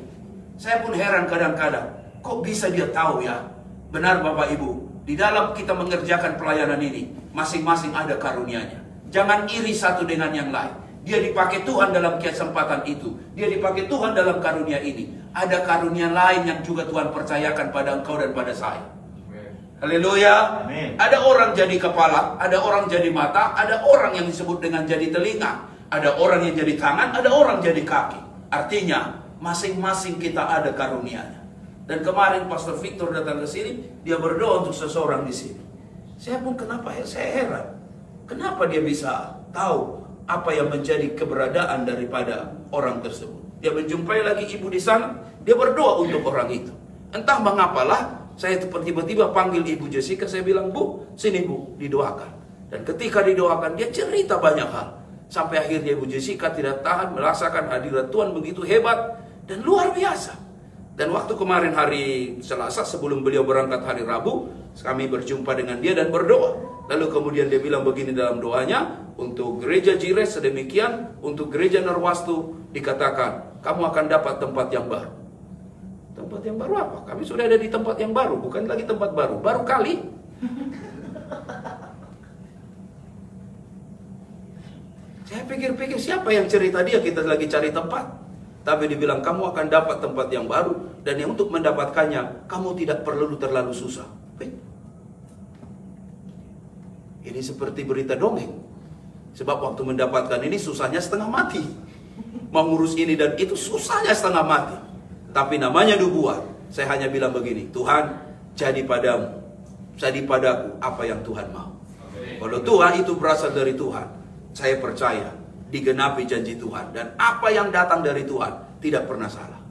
Saya pun heran kadang-kadang, kok bisa dia tahu ya? Benar Bapak Ibu, di dalam kita mengerjakan pelayanan ini, masing-masing ada karunianya. Jangan iri satu dengan yang lain. Dia dipakai Tuhan dalam kesempatan itu. Dia dipakai Tuhan dalam karunia ini. Ada karunia lain yang juga Tuhan percayakan pada engkau dan pada saya. Haleluya. Amin. Ada orang jadi kepala, ada orang jadi mata, ada orang yang disebut dengan jadi telinga, ada orang yang jadi tangan, ada orang jadi kaki. Artinya masing-masing kita ada karunianya. Dan kemarin Pastor Victor datang ke sini, dia berdoa untuk seseorang di sini. Saya pun kenapa ya? Saya heran. Kenapa dia bisa tahu apa yang menjadi keberadaan daripada orang tersebut? Dia menjumpai lagi ibu di sana, dia berdoa untuk orang itu. Entah mengapalah, saya tiba-tiba panggil Ibu Jessica, saya bilang, Bu, sini Bu, didoakan. Dan ketika didoakan, dia cerita banyak hal. Sampai akhirnya Ibu Jessica tidak tahan, merasakan hadirat Tuhan begitu hebat dan luar biasa. Dan waktu kemarin hari Selasa, sebelum beliau berangkat hari Rabu, kami berjumpa dengan dia dan berdoa. Lalu kemudian dia bilang begini dalam doanya, untuk gereja Jires sedemikian, untuk gereja Narwastu dikatakan, kamu akan dapat tempat yang baru. Tempat yang baru apa? Kami sudah ada di tempat yang baru, bukan lagi tempat baru. Baru kali. Saya pikir-pikir siapa yang cerita dia, kita lagi cari tempat. Tapi dibilang kamu akan dapat tempat yang baru. Dan yang untuk mendapatkannya, kamu tidak perlu terlalu susah. Ini seperti berita dongeng. Sebab waktu mendapatkan ini susahnya setengah mati. Mengurus ini dan itu susahnya setengah mati. Tapi namanya nubuat. Saya hanya bilang begini, Tuhan, jadi padamu, jadi padaku apa yang Tuhan mau. Kalau Tuhan itu berasal dari Tuhan, saya percaya digenapi janji Tuhan. Dan apa yang datang dari Tuhan tidak pernah salah.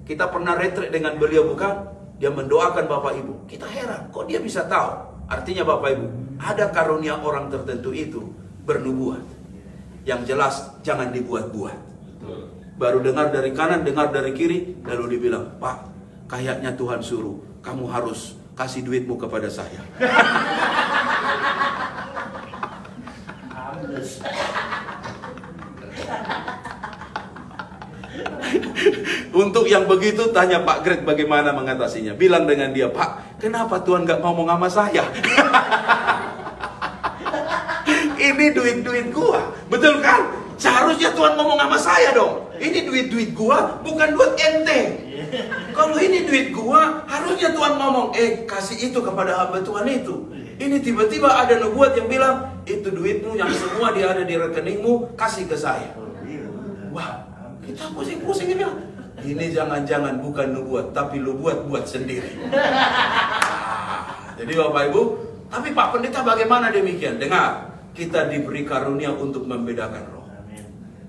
Kita pernah retreat dengan beliau bukan? Dia mendoakan Bapak Ibu. Kita heran, kok dia bisa tahu? Artinya Bapak Ibu, ada karunia orang tertentu itu bernubuat. Yang jelas jangan dibuat-buat. Baru dengar dari kanan, dengar dari kiri, lalu dibilang, Pak, kayaknya Tuhan suruh, kamu harus kasih duitmu kepada saya. Untuk yang begitu, tanya Pak Greg bagaimana mengatasinya. Bilang dengan dia, Pak, kenapa Tuhan gak ngomong sama saya? Ini duit-duit gua, betul kan? Seharusnya Tuhan ngomong sama saya dong. Ini duit-duit gua, bukan duit ente. Kalau ini duit gua, harusnya Tuhan ngomong, kasih itu kepada hamba Tuhan itu. Ini tiba-tiba ada nubuat yang bilang, itu duitmu yang semua dia ada di rekeningmu, kasih ke saya. Wah, kita pusing-pusing bilang, ini jangan-jangan bukan nubuat, tapi lu buat sendiri. Jadi Bapak Ibu, tapi Pak Pendeta bagaimana demikian? Dengar, kita diberi karunia untuk membedakan roh.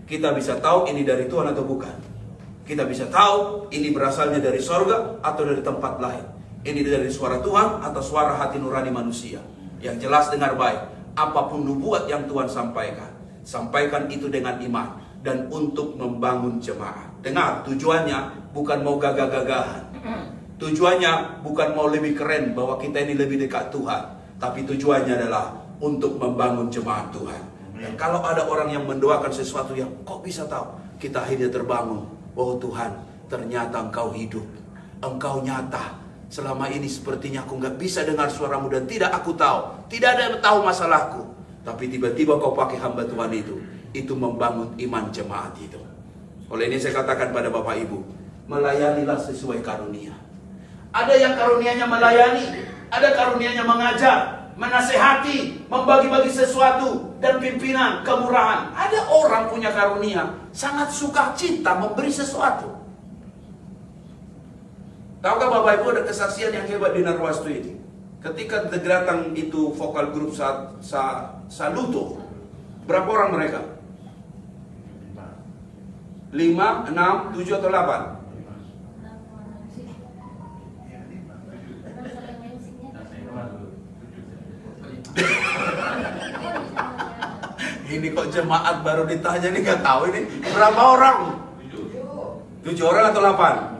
Kita bisa tahu ini dari Tuhan atau bukan. Kita bisa tahu ini berasalnya dari sorga atau dari tempat lain. Ini dari suara Tuhan atau suara hati nurani manusia. Yang jelas dengar baik, apapun nubuat yang Tuhan sampaikan, sampaikan itu dengan iman dan untuk membangun jemaat. Dengar, tujuannya bukan mau gagah-gagahan. Tujuannya bukan mau lebih keren bahwa kita ini lebih dekat Tuhan, tapi tujuannya adalah untuk membangun jemaat Tuhan. Dan kalau ada orang yang mendoakan sesuatu yang kok bisa tahu, kita akhirnya terbangun. Oh Tuhan, ternyata Engkau hidup, Engkau nyata. Selama ini sepertinya aku nggak bisa dengar suaramu dan tidak aku tahu, tidak ada yang tahu masalahku. Tapi tiba-tiba kau pakai hamba Tuhan itu membangun iman jemaat itu. Oleh ini saya katakan pada Bapak Ibu, melayanilah sesuai karunia. Ada yang karunianya melayani, ada karunianya mengajar, menasehati, membagi-bagi sesuatu, dan pimpinan, kemurahan. Ada orang punya karunia, sangat suka cita memberi sesuatu. Tahukah Bapak Ibu ada kesaksian yang hebat di Narwastu ini? Ketika datang itu vokal grup Saluto, berapa orang mereka? 5, 6, 7 atau 8? Ini kok jemaat baru ditanya nih, nggak tahu ini berapa orang? 7 orang atau 8?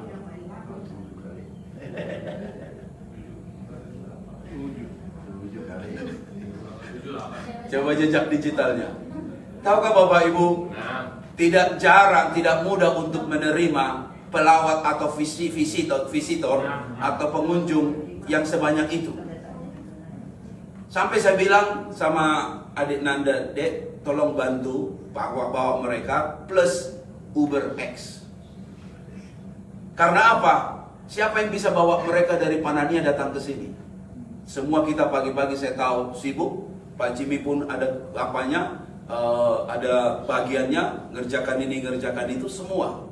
Coba jejak digitalnya. Tahukah Bapak Ibu, tidak jarang, tidak mudah untuk menerima pelawat atau visitor atau pengunjung yang sebanyak itu. Sampai saya bilang sama adik Nanda, Dek, tolong bantu bawa mereka plus Uber X. Karena apa? Siapa yang bisa bawa mereka dari Panania datang ke sini? Semua kita pagi-pagi saya tahu sibuk. Pak Jimmy pun ada apanya, ada bagiannya, ngerjakan ini, ngerjakan itu semua.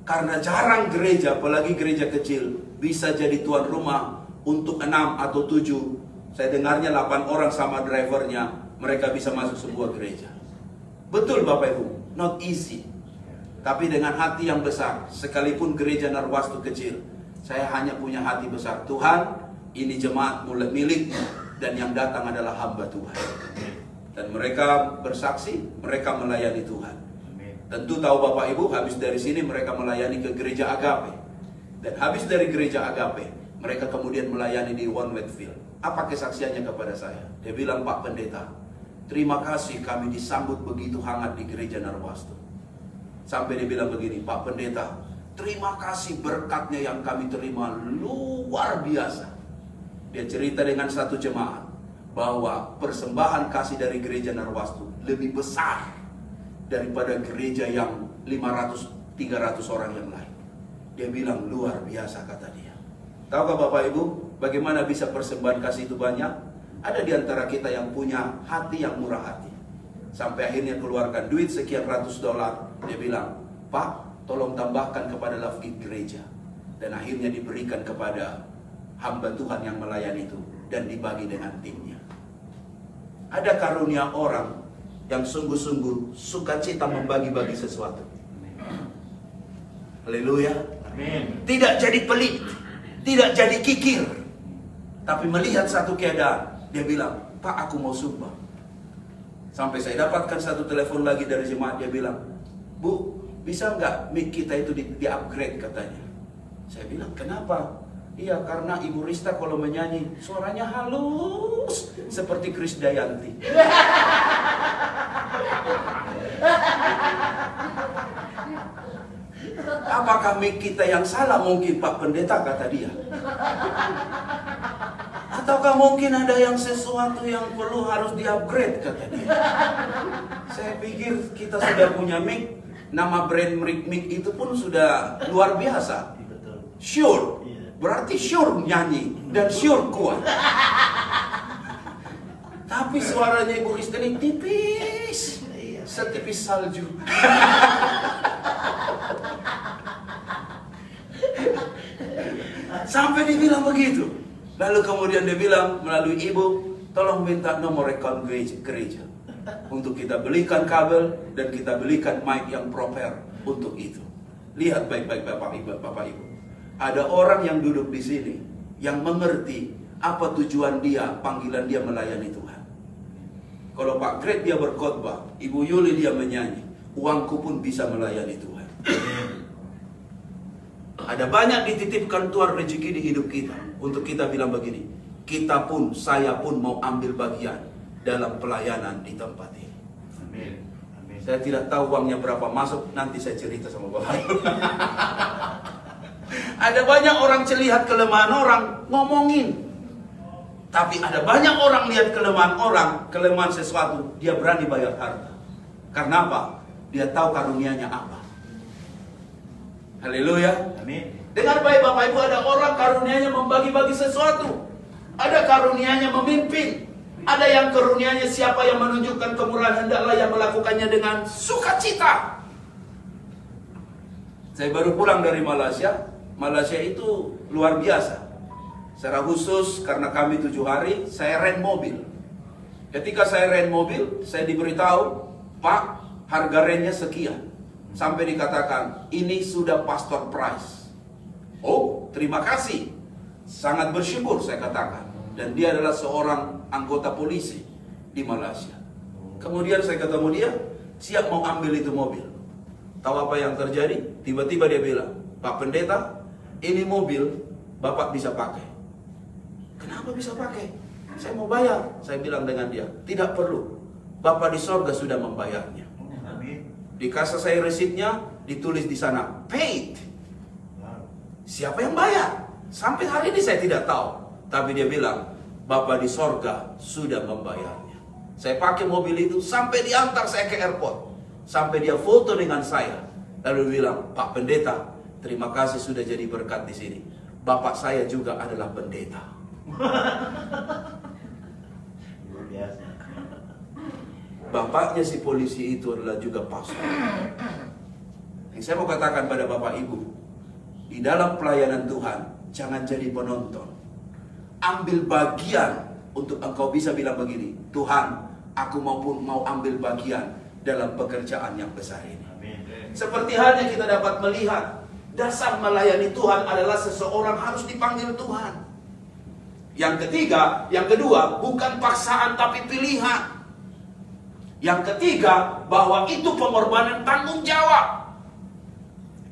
Karena jarang gereja, apalagi gereja kecil, bisa jadi tuan rumah untuk 6 atau 7. Saya dengarnya 8 orang sama drivernya, mereka bisa masuk sebuah gereja. Betul Bapak Ibu, not easy. Tapi dengan hati yang besar, sekalipun gereja Narwastu kecil, saya hanya punya hati besar. Tuhan, ini jemaat milik, dan yang datang adalah hamba Tuhan. Dan mereka bersaksi, mereka melayani Tuhan. Tentu tahu Bapak Ibu, habis dari sini mereka melayani ke gereja Agape. Dan habis dari gereja Agape, mereka kemudian melayani di One Whitfield. Apa kesaksiannya kepada saya? Dia bilang, Pak Pendeta, terima kasih kami disambut begitu hangat di gereja Narwastu. Sampai dia bilang begini, Pak Pendeta, terima kasih berkatnya yang kami terima luar biasa. Dia cerita dengan satu jemaat bahwa persembahan kasih dari gereja Narwastu lebih besar daripada gereja yang 500-300 orang yang lain. Dia bilang luar biasa kata dia. Tahukah Bapak Ibu, bagaimana bisa persembahan kasih itu banyak? Ada di antara kita yang punya hati yang murah hati. Sampai akhirnya keluarkan duit sekian ratus dolar. Dia bilang, Pak, tolong tambahkan kepada Love It gereja. Dan akhirnya diberikan kepada hamba Tuhan yang melayani itu. Dan dibagi dengan timnya. Ada karunia orang yang sungguh-sungguh sukacita membagi-bagi sesuatu. Haleluya. Amin. Tidak jadi pelit, tidak jadi kikir, tapi melihat satu keadaan, dia bilang, Pak, aku mau sumbang. Sampai saya dapatkan satu telepon lagi dari jemaat, dia bilang, Bu, bisa nggak mic kita itu di-upgrade katanya. Saya bilang, kenapa? Iya, karena Ibu Rista kalau menyanyi suaranya halus seperti Krisdayanti. Apakah mic kita yang salah mungkin Pak Pendeta, kata dia? Ataukah mungkin ada yang sesuatu yang perlu harus di-upgrade, kata dia. Saya pikir kita sudah punya mic, nama brand mic itu pun sudah luar biasa. Sure, berarti sure nyanyi dan sure kuat. Tapi suaranya Ibu Rista ini tipis, setipis salju. Sampai dia bilang begitu. Lalu kemudian dia bilang melalui ibu, tolong minta nomor rekon gereja untuk kita belikan kabel dan kita belikan mic yang proper untuk itu. Lihat baik-baik Bapak Ibu. Ada orang yang duduk di sini yang mengerti Apa tujuan dia, panggilan dia melayani Tuhan. Kalau Pak Greg dia berkhotbah, Ibu Yuli dia menyanyi, uangku pun bisa melayani Tuhan. Ada banyak dititipkan Tuhan rezeki di hidup kita. Untuk kita bilang begini, kita pun, saya pun mau ambil bagian dalam pelayanan di tempat ini. Amin. Amin. Saya tidak tahu uangnya berapa masuk, nanti saya cerita sama Bapak. Ada banyak orang lihat kelemahan orang, ngomongin. Tapi ada banyak orang lihat kelemahan orang, kelemahan sesuatu, dia berani bayar harga. Karena apa? Dia tahu karunianya apa. Haleluya. Amin. Dengar baik Bapak Ibu, ada orang karunianya membagi-bagi sesuatu. Ada karunianya memimpin. Ada yang karunianya siapa yang menunjukkan kemurahan, hendaklah yang melakukannya dengan sukacita. Saya baru pulang dari Malaysia. Malaysia itu luar biasa. Secara khusus karena kami 7 hari, saya rent mobil. Ketika saya rent mobil, saya diberitahu, Pak, harga rentnya sekian. Sampai dikatakan, ini sudah pastor price. Oh, terima kasih. Sangat bersyukur saya katakan. Dan dia adalah seorang anggota polisi di Malaysia. Kemudian saya ketemu dia, siap mau ambil itu mobil. Tahu apa yang terjadi? Tiba-tiba dia bilang, Pak Pendeta, ini mobil Bapak bisa pakai. Kenapa bisa pakai? Saya mau bayar. Saya bilang dengan dia, tidak perlu. Bapak di sorga sudah membayarnya. Amin. Dikasih saya resitnya, ditulis di sana, paid. Siapa yang bayar? Sampai hari ini saya tidak tahu. Tapi dia bilang, Bapak di sorga sudah membayarnya. Saya pakai mobil itu sampai diantar saya ke airport. Sampai dia foto dengan saya. Lalu bilang, Pak Pendeta, terima kasih sudah jadi berkat di sini. Bapak saya juga adalah pendeta. Luar biasa. Bapaknya si polisi itu adalah juga pastor. Yang saya mau katakan pada Bapak Ibu, di dalam pelayanan Tuhan, jangan jadi penonton. Ambil bagian untuk engkau bisa bilang begini, Tuhan, aku mau ambil bagian dalam pekerjaan yang besar ini. Amin. Seperti halnya kita dapat melihat, dasar melayani Tuhan adalah seseorang harus dipanggil Tuhan. Yang ketiga, yang kedua, bukan paksaan tapi pilihan. Yang ketiga, bahwa itu pengorbanan tanggung jawab.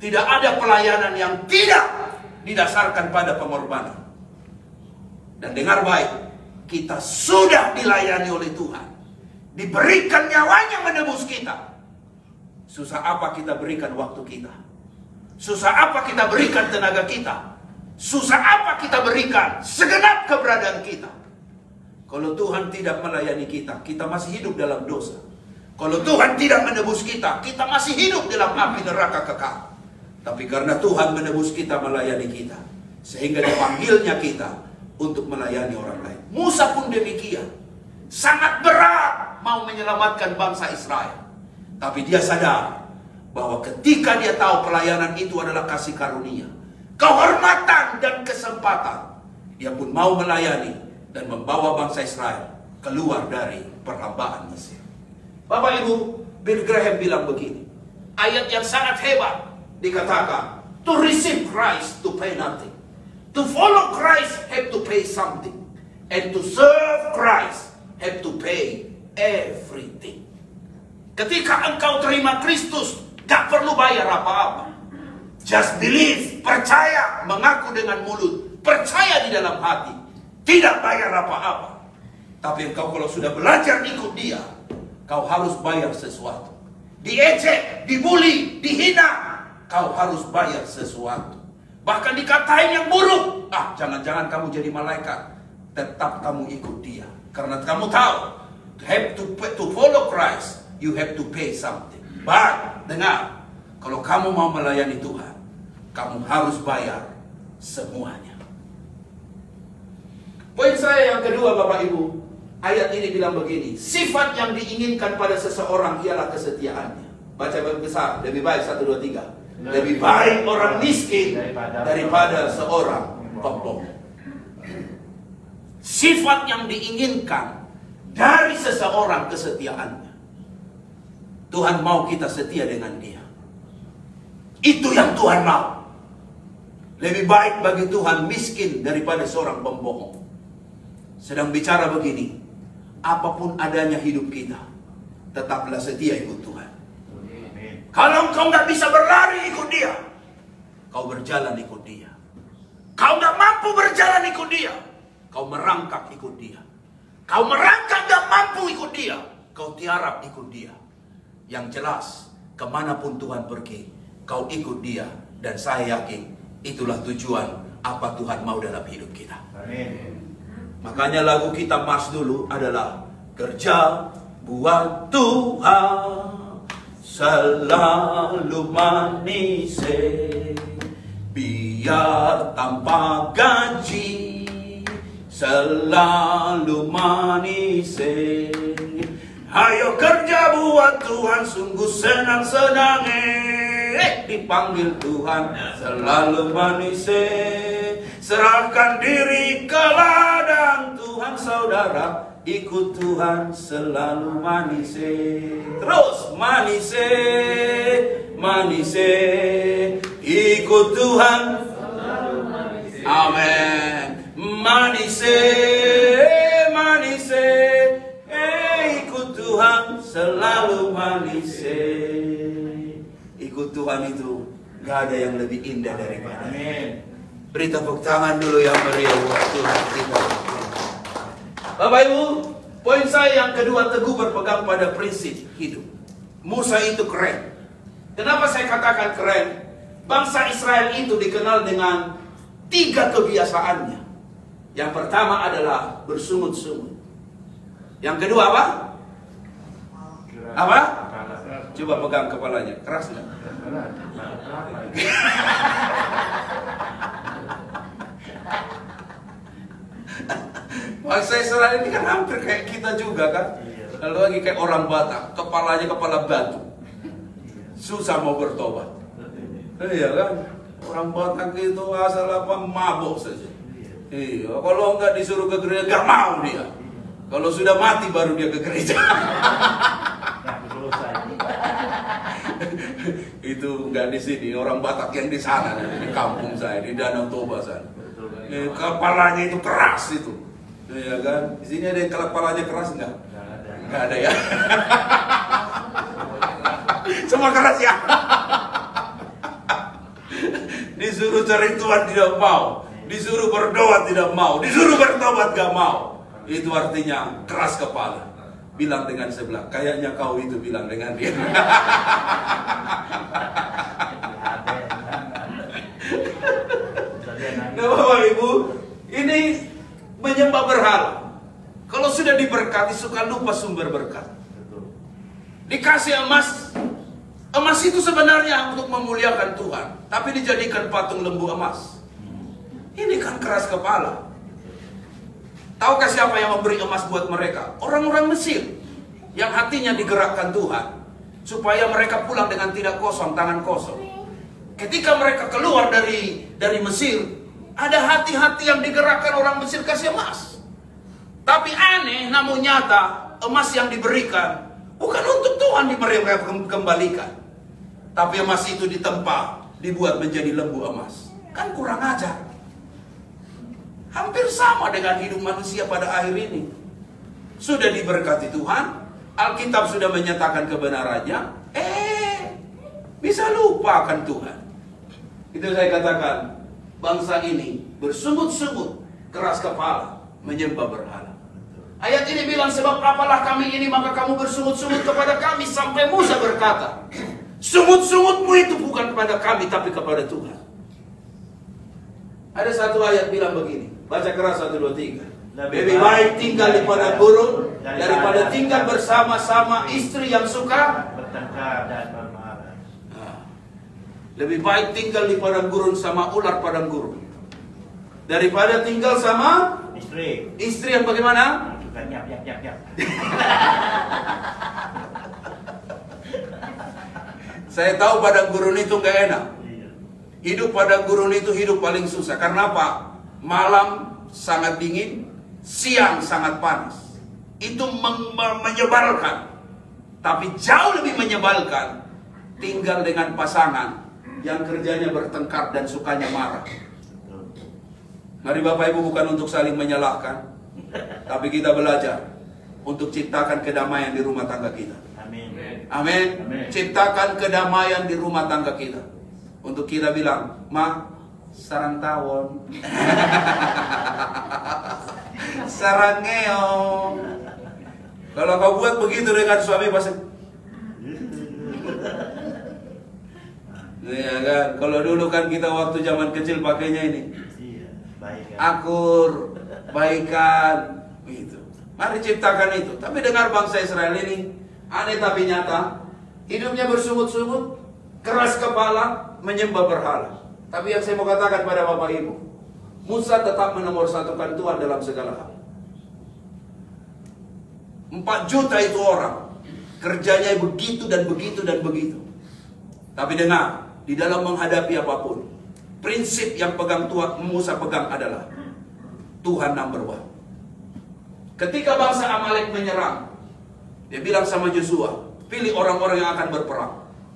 Tidak ada pelayanan yang tidak didasarkan pada pengorbanan. Dan dengar baik, kita sudah dilayani oleh Tuhan. Diberikan nyawanya menebus kita. Susah apa kita berikan waktu kita? Susah apa kita berikan tenaga kita? Susah apa kita berikan segenap keberadaan kita? Kalau Tuhan tidak melayani kita, kita masih hidup dalam dosa. Kalau Tuhan tidak menebus kita, kita masih hidup dalam api neraka kekal. Tapi karena Tuhan menebus kita, melayani kita, sehingga dipanggilnya kita untuk melayani orang lain. Musa pun demikian. Sangat berat mau menyelamatkan bangsa Israel. Tapi dia sadar bahwa ketika dia tahu pelayanan itu adalah kasih karunia, kehormatan dan kesempatan, dia pun mau melayani dan membawa bangsa Israel keluar dari perlombaan Mesir. Bapak Ibu, Bill Graham bilang begini, ayat yang sangat hebat, dikatakan, to receive Christ to pay nothing, to follow Christ have to pay something, and to serve Christ have to pay everything. Ketika engkau terima Kristus, gak perlu bayar apa-apa. Just believe, percaya, mengaku dengan mulut, percaya di dalam hati, tidak bayar apa-apa. Tapi engkau kalau sudah belajar ikut dia, kau harus bayar sesuatu. Diejek, dibully, dihina, kau harus bayar sesuatu. Bahkan dikatain yang buruk, jangan-jangan kamu jadi malaikat, tetap kamu ikut dia. Karena kamu tahu, to follow Christ, you have to pay something. But, dengar, kalau kamu mau melayani Tuhan, kamu harus bayar semuanya. Poin saya yang kedua, Bapak Ibu, ayat ini bilang begini, sifat yang diinginkan pada seseorang ialah kesetiaannya. Baca besar, lebih baik 1, 2, 3. Lebih baik orang miskin daripada seorang pembohong. Sifat yang diinginkan dari seseorang kesetiaannya. Tuhan mau kita setia dengan dia. Itu yang Tuhan mau. Lebih baik bagi Tuhan miskin daripada seorang pembohong. sedang bicara begini, apapun adanya hidup kita, tetaplah setia ikut Tuhan. Kalau engkau nggak bisa berlari ikut Dia, kau berjalan ikut Dia. Kau nggak mampu berjalan ikut Dia, kau merangkak ikut Dia. Kau merangkak nggak mampu ikut Dia, kau tiarap ikut Dia. Yang jelas, kemanapun Tuhan pergi, kau ikut Dia. Dan saya yakin, itulah tujuan apa Tuhan mau dalam hidup kita. Amin. Makanya lagu kita Mars dulu adalah kerja buat Tuhan selalu manis, biar tanpa gaji selalu manis. Ayo kerja buat Tuhan, sungguh senang-senang, dipanggil Tuhan selalu manis. Serahkan diri ke ladang Tuhan, saudara, ikut Tuhan selalu manis. Terus manis, manis, ikut Tuhan selalu manis. Amin. Manis, manis, ikut Tuhan selalu manis. Ikut Tuhan itu gak ada yang lebih indah daripada. Amin. Beri tepuk tangan dulu yang meriah buat Tuhan kita. Bapak Ibu, poin saya yang kedua, teguh berpegang pada prinsip hidup. Musa itu keren. Kenapa saya katakan keren? Bangsa Israel itu dikenal dengan 3 kebiasaannya. Yang pertama adalah bersungut-sungut. Yang kedua apa? Apa? Coba pegang kepalanya, keras nggak? Bangsa Israel ini kan hampir kayak kita juga kan. Kalau lagi kayak orang Batak, kepalanya kepala batu, susah mau bertobat. Iya kan? Orang Batak itu asal apa, mabok saja. Iya, kalau enggak disuruh ke gereja enggak mau dia. Kalau sudah mati baru dia ke gereja. Itu enggak di sini, orang Batak yang di sana, di kampung saya, di Danau Toba sana. Kepalanya itu keras itu. Iya kan? Di sini ada yang kepalanya keras enggak? Enggak ada ya. Semua keras ya. Disuruh cari Tuhan tidak mau, disuruh berdoa tidak mau, disuruh bertobat gak mau. Itu artinya keras kepala. Bilang dengan sebelah, kayaknya kau itu, bilang dengan dia. Nah Bapak Ibu, ini menyembah berhala. Kalau sudah diberkati suka lupa sumber berkat. Dikasih emas, emas itu sebenarnya untuk memuliakan Tuhan, tapi dijadikan patung lembu emas. Ini kan keras kepala. Tahukah siapa yang memberi emas buat mereka? Orang-orang Mesir yang hatinya digerakkan Tuhan, supaya mereka pulang dengan tidak kosong, tangan kosong. Ketika mereka keluar dari Mesir, ada hati-hati yang digerakkan orang Mesir kasih emas. Tapi aneh, namun nyata, emas yang diberikan bukan untuk Tuhan mereka kembalikan, tapi emas itu ditempa, dibuat menjadi lembu emas. Kan kurang ajar. Hampir sama dengan hidup manusia pada akhir ini. Sudah diberkati Tuhan, Alkitab sudah menyatakan kebenarannya, bisa lupa akan Tuhan. Itu saya katakan, bangsa ini bersungut-sungut, keras kepala, menyembah berhala. Ayat ini bilang, sebab apalah kami ini, maka kamu bersungut-sungut kepada kami. Sampai Musa berkata, sungut-sungutmu itu bukan kepada kami, tapi kepada Tuhan. Ada satu ayat bilang begini, baca keras 1, 2, 3. Lebih baik tinggal di padang gurun daripada tinggal bersama-sama istri yang suka bertengkar dan bermarah. Lebih baik tinggal di padang gurun sama ular padang gurun daripada tinggal sama istri yang bagaimana? Suka nyap. Saya tahu padang gurun itu nggak enak. Hidup padang gurun itu hidup paling susah. Karena apa? Malam sangat dingin, siang sangat panas. Itu menyebalkan. Tapi jauh lebih menyebalkan tinggal dengan pasangan yang kerjanya bertengkar dan sukanya marah. Mari Bapak Ibu, bukan untuk saling menyalahkan, Tapi kita belajar untuk ciptakan kedamaian di rumah tangga kita. Amin. Amin. Ciptakan kedamaian di rumah tangga kita. Untuk kita bilang, Ma, sarang tawon. Sarang ngeong. Kalau kau buat begitu dengan suami pasti. Iya kan? Kalau dulu kan kita waktu zaman kecil pakainya ini. Iya, baik. Akur, baikan, gitu. Mari ciptakan itu. Tapi dengar bangsa Israel ini, aneh tapi nyata, hidupnya bersungut-sungut, keras kepala, menyembah berhala. Tapi yang saya mau katakan pada Bapak Ibu, Musa tetap menomorsatukan Tuhan dalam segala hal. 4 juta itu orang, kerjanya begitu dan begitu dan begitu. Tapi dengar, di dalam menghadapi apapun, prinsip yang Musa pegang adalah Tuhan number one. Ketika bangsa Amalek menyerang, dia bilang sama Yosua, pilih orang-orang yang akan berperang.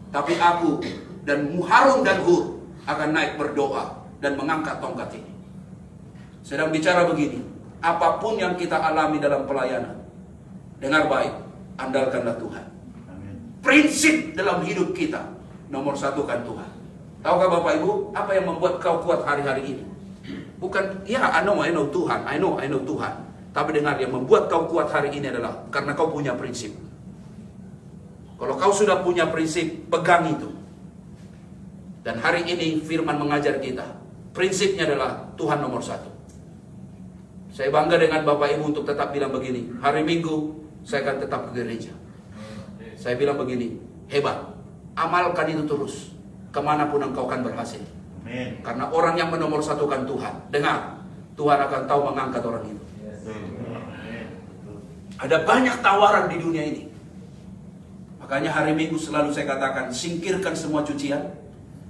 Tapi aku dan Harun dan Hur akan naik berdoa dan mengangkat tongkat ini. Sedang bicara begini, apapun yang kita alami dalam pelayanan, dengar baik, andalkanlah Tuhan. Amin. Prinsip dalam hidup kita, nomor satukan Tuhan. Tahukah Bapak Ibu, apa yang membuat kau kuat hari-hari ini? Bukan, ya I know Tuhan, I know Tuhan. Tapi dengar, yang membuat kau kuat hari ini adalah karena kau punya prinsip. Kalau kau sudah punya prinsip, pegang itu. Dan hari ini firman mengajar kita, prinsipnya adalah Tuhan nomor satu. Saya bangga dengan Bapak Ibu untuk tetap bilang begini, hari Minggu saya akan tetap ke gereja. Saya bilang begini, hebat, amalkan itu terus, kemanapun engkau akan berhasil. Amin. Karena orang yang menomorsatukan Tuhan, dengar, Tuhan akan tahu mengangkat orang itu. Ada banyak tawaran di dunia ini. Makanya hari Minggu selalu saya katakan, singkirkan semua cucian,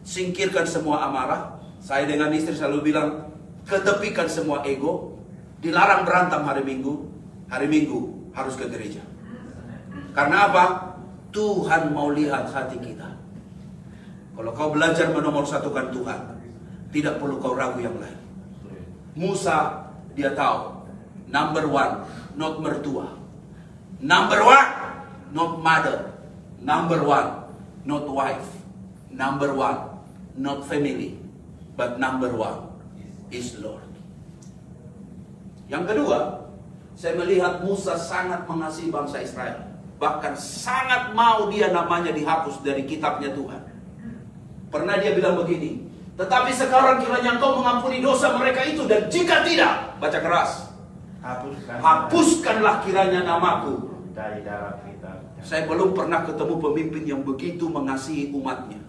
singkirkan semua amarah. Saya dengan istri selalu bilang, ketepikan semua ego, dilarang berantem hari Minggu harus ke gereja. Karena apa? Tuhan mau lihat hati kita. Kalau kau belajar menomorsatukan Tuhan, tidak perlu kau ragu yang lain. Musa, dia tahu, number one, not mertua. Number one, not mother. Number one, not wife. Number one, not family. But number one is Lord. Yang kedua, saya melihat Musa sangat mengasihi bangsa Israel. Bahkan sangat mau dia namanya dihapus dari kitabnya Tuhan. Pernah dia bilang begini, tetapi sekarang kiranya engkau mengampuni dosa mereka itu, dan jika tidak, baca keras, hapuskanlah kiranya namaku dari dalam kitab. Saya belum pernah ketemu pemimpin yang begitu mengasihi umatnya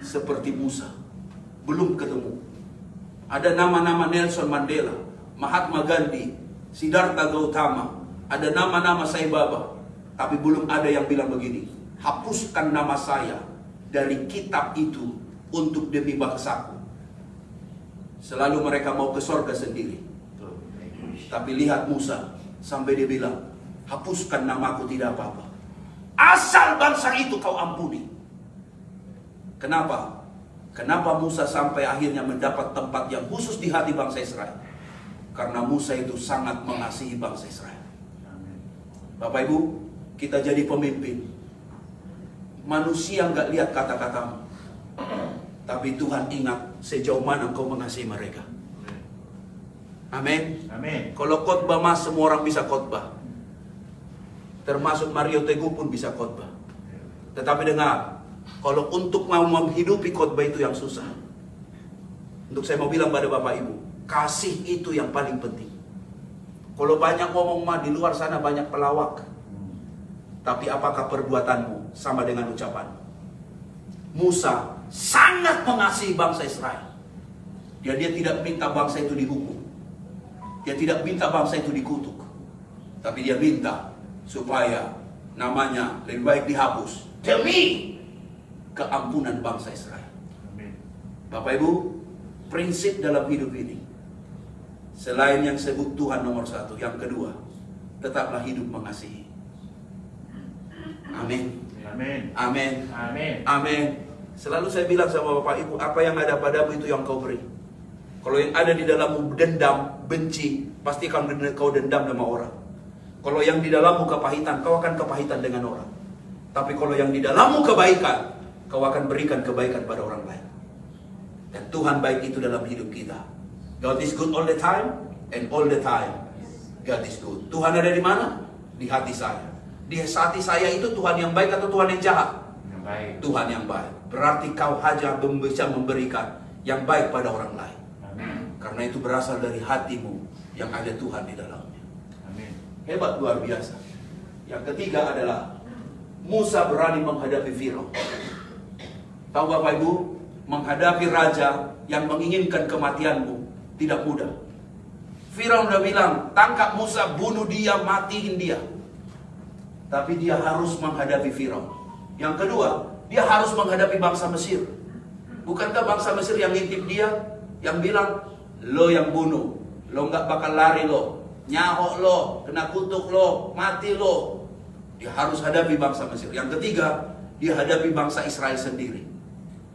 seperti Musa. Belum ketemu. Ada nama-nama Nelson Mandela, Mahatma Gandhi, Siddhartha Gautama, ada nama-nama Sai Baba. Tapi belum ada yang bilang begini, hapuskan nama saya dari kitab itu untuk demi bangsaku. Selalu mereka mau ke sorga sendiri. Tapi lihat Musa, sampai dia bilang, hapuskan namaku tidak apa-apa, asal bangsa itu kau ampuni. Kenapa? Kenapa Musa sampai akhirnya mendapat tempat yang khusus di hati bangsa Israel? Karena Musa itu sangat mengasihi bangsa Israel. Bapak Ibu, kita jadi pemimpin. Manusia nggak lihat kata-katamu, tapi Tuhan ingat sejauh mana engkau mengasihi mereka. Amin. Amin. Kalau khotbah mas, semua orang bisa khotbah. Termasuk Mario Teguh pun bisa khotbah. Tetapi dengar, kalau untuk mau menghidupi khotbah itu yang susah. Untuk saya mau bilang pada Bapak Ibu, kasih itu yang paling penting. Kalau banyak ngomong mah, di luar sana banyak pelawak. Tapi apakah perbuatanmu sama dengan ucapan? Musa sangat mengasihi bangsa Israel. Dia tidak minta bangsa itu dihukum. Dia tidak minta bangsa itu dikutuk. Tapi dia minta supaya namanya lebih baik dihapus demi keampunan bangsa Israel. Bapak Ibu, prinsip dalam hidup ini, selain yang sebut Tuhan nomor satu, yang kedua, tetaplah hidup mengasihi. Amin. Amin. Amin. Amin. Amin. Selalu saya bilang sama Bapak Ibu, apa yang ada padamu itu yang kau beri. Kalau yang ada di dalammu dendam, benci, pasti akan kau dendam sama orang. Kalau yang di dalammu kepahitan, kau akan kepahitan dengan orang. Tapi kalau yang di dalammu kebaikan, kau akan berikan kebaikan pada orang lain. Dan Tuhan baik itu dalam hidup kita. God is good all the time, and all the time God is good. Tuhan ada di mana? Di hati saya. Di hati saya itu Tuhan yang baik atau Tuhan yang jahat? Yang baik. Tuhan yang baik. Berarti kau hanya bisa memberikan yang baik pada orang lain. Amin. Karena itu berasal dari hatimu yang ada Tuhan di dalamnya. Amin. Hebat, luar biasa. Yang ketiga adalah Musa berani menghadapi Firaun. Tahu Bapak Ibu, menghadapi raja yang menginginkan kematianmu tidak mudah. Firaun udah bilang, tangkap Musa, bunuh dia, matiin dia. Tapi dia harus menghadapi Firaun. Yang kedua, dia harus menghadapi bangsa Mesir. Bukankah bangsa Mesir yang ngintip dia, yang bilang, lo yang bunuh, lo nggak bakal lari lo, nyahok lo, kena kutuk lo, mati lo. Dia harus hadapi bangsa Mesir. Yang ketiga, dia hadapi bangsa Israel sendiri.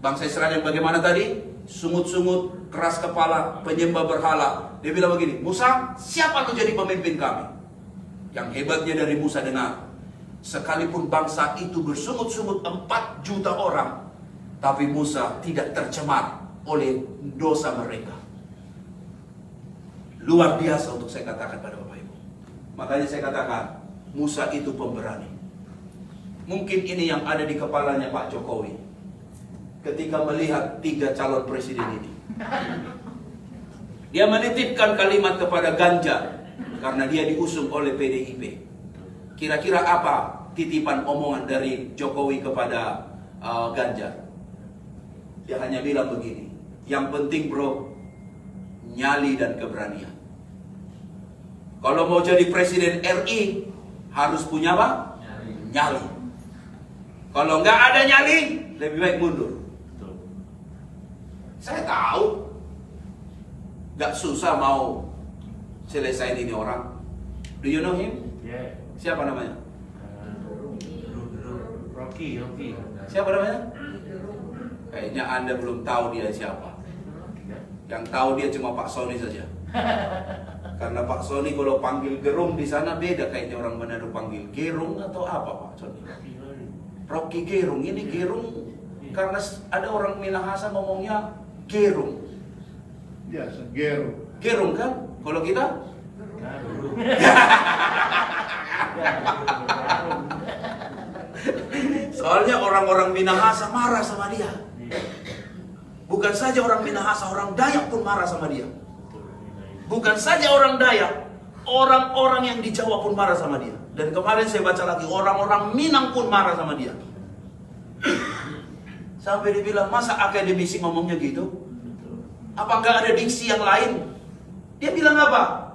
Bangsa Israel yang bagaimana tadi? Sungut-sungut, keras kepala, penyembah berhala. Dia bilang begini, Musa, siapa lo jadi pemimpin kami? Yang hebatnya dari Musa, dengar, sekalipun bangsa itu bersungut-sungut 4 juta orang, tapi Musa tidak tercemar oleh dosa mereka. Luar biasa untuk saya katakan pada Bapak Ibu. Makanya saya katakan, Musa itu pemberani. Mungkin ini yang ada di kepalanya Pak Jokowi ketika melihat 3 calon presiden ini. Dia menitipkan kalimat kepada Ganjar karena dia diusung oleh PDIP. Kira-kira apa titipan omongan dari Jokowi kepada Ganjar? Dia hanya bilang begini, yang penting bro, nyali dan keberanian. Kalau mau jadi presiden RI, harus punya apa? Nyali. Kalau nggak ada nyali, lebih baik mundur. Betul. Saya tahu nggak susah mau selesai ini orang. Do you know him? Yeah. Siapa namanya? Rocky. Siapa namanya? Kayaknya Anda belum tahu dia siapa. Yang tahu dia cuma Pak Sony saja. Karena Pak Sony kalau panggil Gerung di sana beda, kayaknya orang Manado panggil Gerung atau apa Pak Sony? Rocky Gerung. Ini Gerung karena ada orang Minahasa ngomongnya Gerung. Biasa, Gerung. Gerung kan? Kalau kita? Soalnya orang-orang Minahasa marah sama dia. Bukan saja orang Minahasa, orang Dayak pun marah sama dia. Bukan saja orang Dayak, orang-orang yang di Jawa pun marah sama dia. Dan kemarin saya baca lagi, orang-orang Minang pun marah sama dia. Sampai dibilang, masa akademisi ngomongnya gitu? Apa nggak ada diksi yang lain? Dia bilang apa?